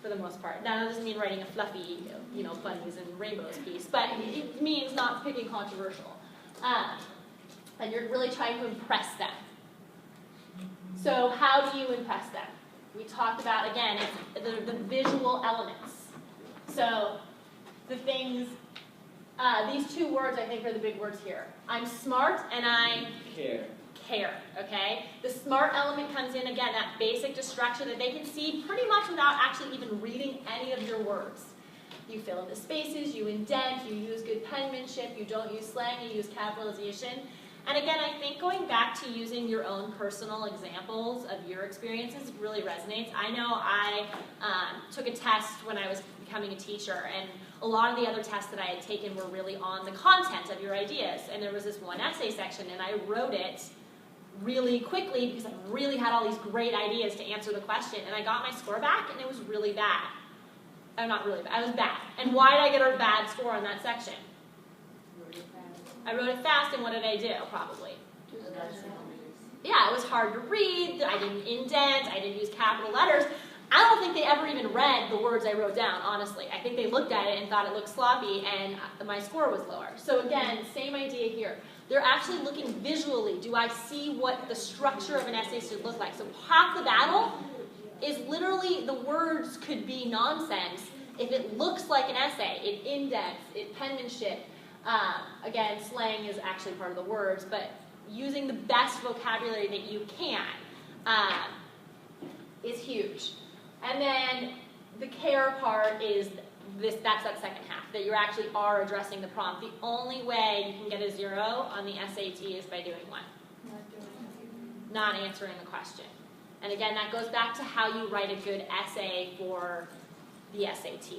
for the most part. Now, that doesn't mean writing a fluffy, bunnies and rainbows piece, but it means not picking controversial. And you're really trying to impress them. So how do you impress them? We talked about, again, it's the visual elements. So the things, these 2 words I think are the big words here. I'm smart and I care, okay? The smart element comes in, again, that basic structure that they can see pretty much without actually even reading any of your words. You fill in the spaces, you indent, you use good penmanship, you don't use slang, you use capitalization. And again, I think going back to using your own personal examples of your experiences really resonates. I know I took a test when I was becoming a teacher, and a lot of the other tests that I had taken were really on the content of your ideas. And there was this one essay section, and I wrote it really quickly because I really had all these great ideas to answer the question. And I got my score back, and it was really bad. Not really bad, it was bad. And why did I get a bad score on that section? I wrote it fast, and what did I do, probably? Yeah, it was hard to read, I didn't indent, I didn't use capital letters. I don't think they ever even read the words I wrote down, honestly. I think they looked at it and thought it looked sloppy, and my score was lower. So again, same idea here. They're actually looking visually. Do I see what the structure of an essay should look like? So half the battle is literally the words could be nonsense if it looks like an essay. It indents, it penmanship. Again, slang is actually part of the words, but using the best vocabulary that you can is huge. And then the care part is that's that second half, that you actually are addressing the prompt. The only way you can get a 0 on the SAT is by doing what? Not answering the question. And again, that goes back to how you write a good essay for the SAT.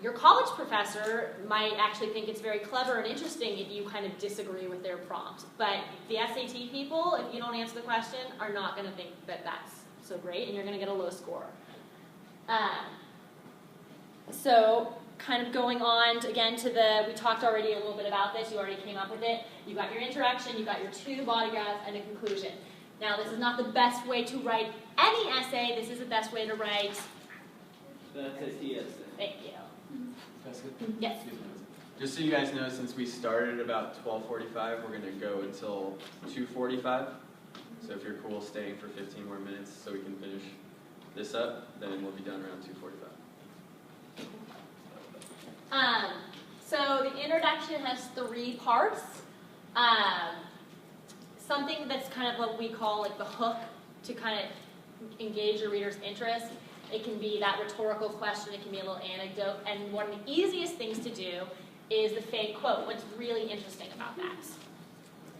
Your college professor might actually think it's very clever and interesting if you kind of disagree with their prompt. But the SAT people, if you don't answer the question, are not going to think that that's so great, and you're going to get a low score. So kind of going on, again, to we talked already a little bit about this. You already came up with it. You got your introduction, you got your 2 body graphs, and a conclusion. Now, this is not the best way to write any essay. This is the best way to write the SAT essay. Thank you. Jessica? Yes. Just so you guys know, since we started about 12:45, we're going to go until 2:45. So if you're cool staying for 15 more minutes so we can finish this up, then we'll be done around 2:45. So the introduction has 3 parts. Something that's kind of what we call like the hook to kind of engage your reader's interest. It can be that rhetorical question, it can be a little anecdote, and one of the easiest things to do is the fake quote. What's really interesting about that?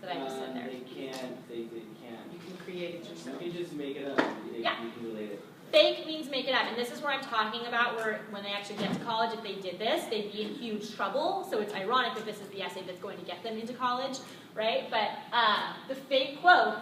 That I just said there. They can't. You can create it yourself. You can just make it up. Yeah. You can relate it. Fake means make it up, and this is where I'm talking about where when they actually get to college, if they did this, they'd be in huge trouble. So it's ironic that this is the essay that's going to get them into college, right? But the fake quote,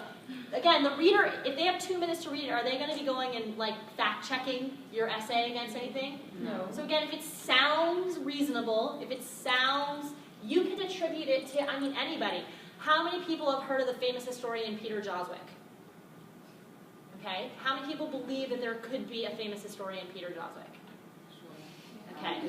again, the reader, if they have 2 minutes to read it, are they going to be going and like fact checking your essay against anything? No. So again, if it sounds reasonable, if it sounds, you can attribute it to, I mean, anybody. How many people have heard of the famous historian Peter Joswick? Okay, how many people believe that there could be a famous historian, Peter Joswick? Okay,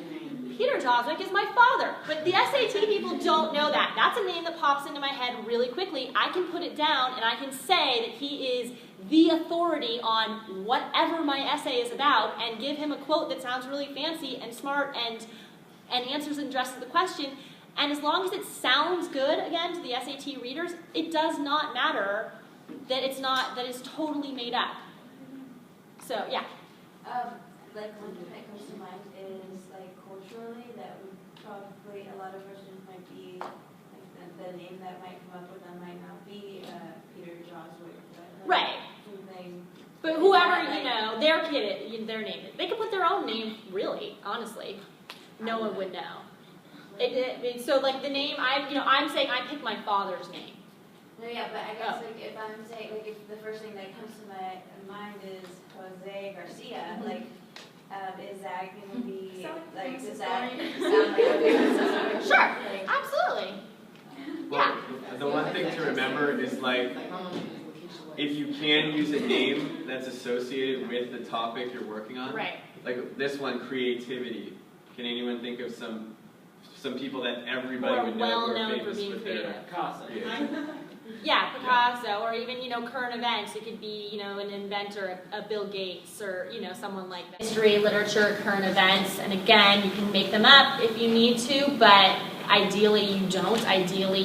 Peter Joswick is my father, but the SAT people don't know that. That's a name that pops into my head really quickly. I can put it down and I can say that he is the authority on whatever my essay is about and give him a quote that sounds really fancy and smart and answers and addresses the question. And as long as it sounds good, again, to the SAT readers, it does not matter that it's not, that it's totally made up. So, yeah. Like one thing that comes to mind is like culturally that would probably a lot of versions might be like the name that might come up with them might not be Peter Joswick, but like Right. something. But whoever, you know, their kid, their name. They could put their own name, really, honestly. No one would know. So like the name, I'm saying I picked my father's name. No, yeah, but I guess like if I'm saying like if the first thing that comes to my mind is Jose Garcia, like is that going to be like does that sound like a famous Sure, like, absolutely. Well, the one thing to remember is like, if you can use a name that's associated with the topic you're working on, Right. like this one, creativity. Can anyone think of some people that everybody Who are would know who are well-known for famous being with their creative. Picasso. Yeah, Picasso, or even, current events. It could be, an inventor, a Bill Gates, or, someone like that. History, literature, current events, and again, you can make them up if you need to, but ideally you don't. Ideally,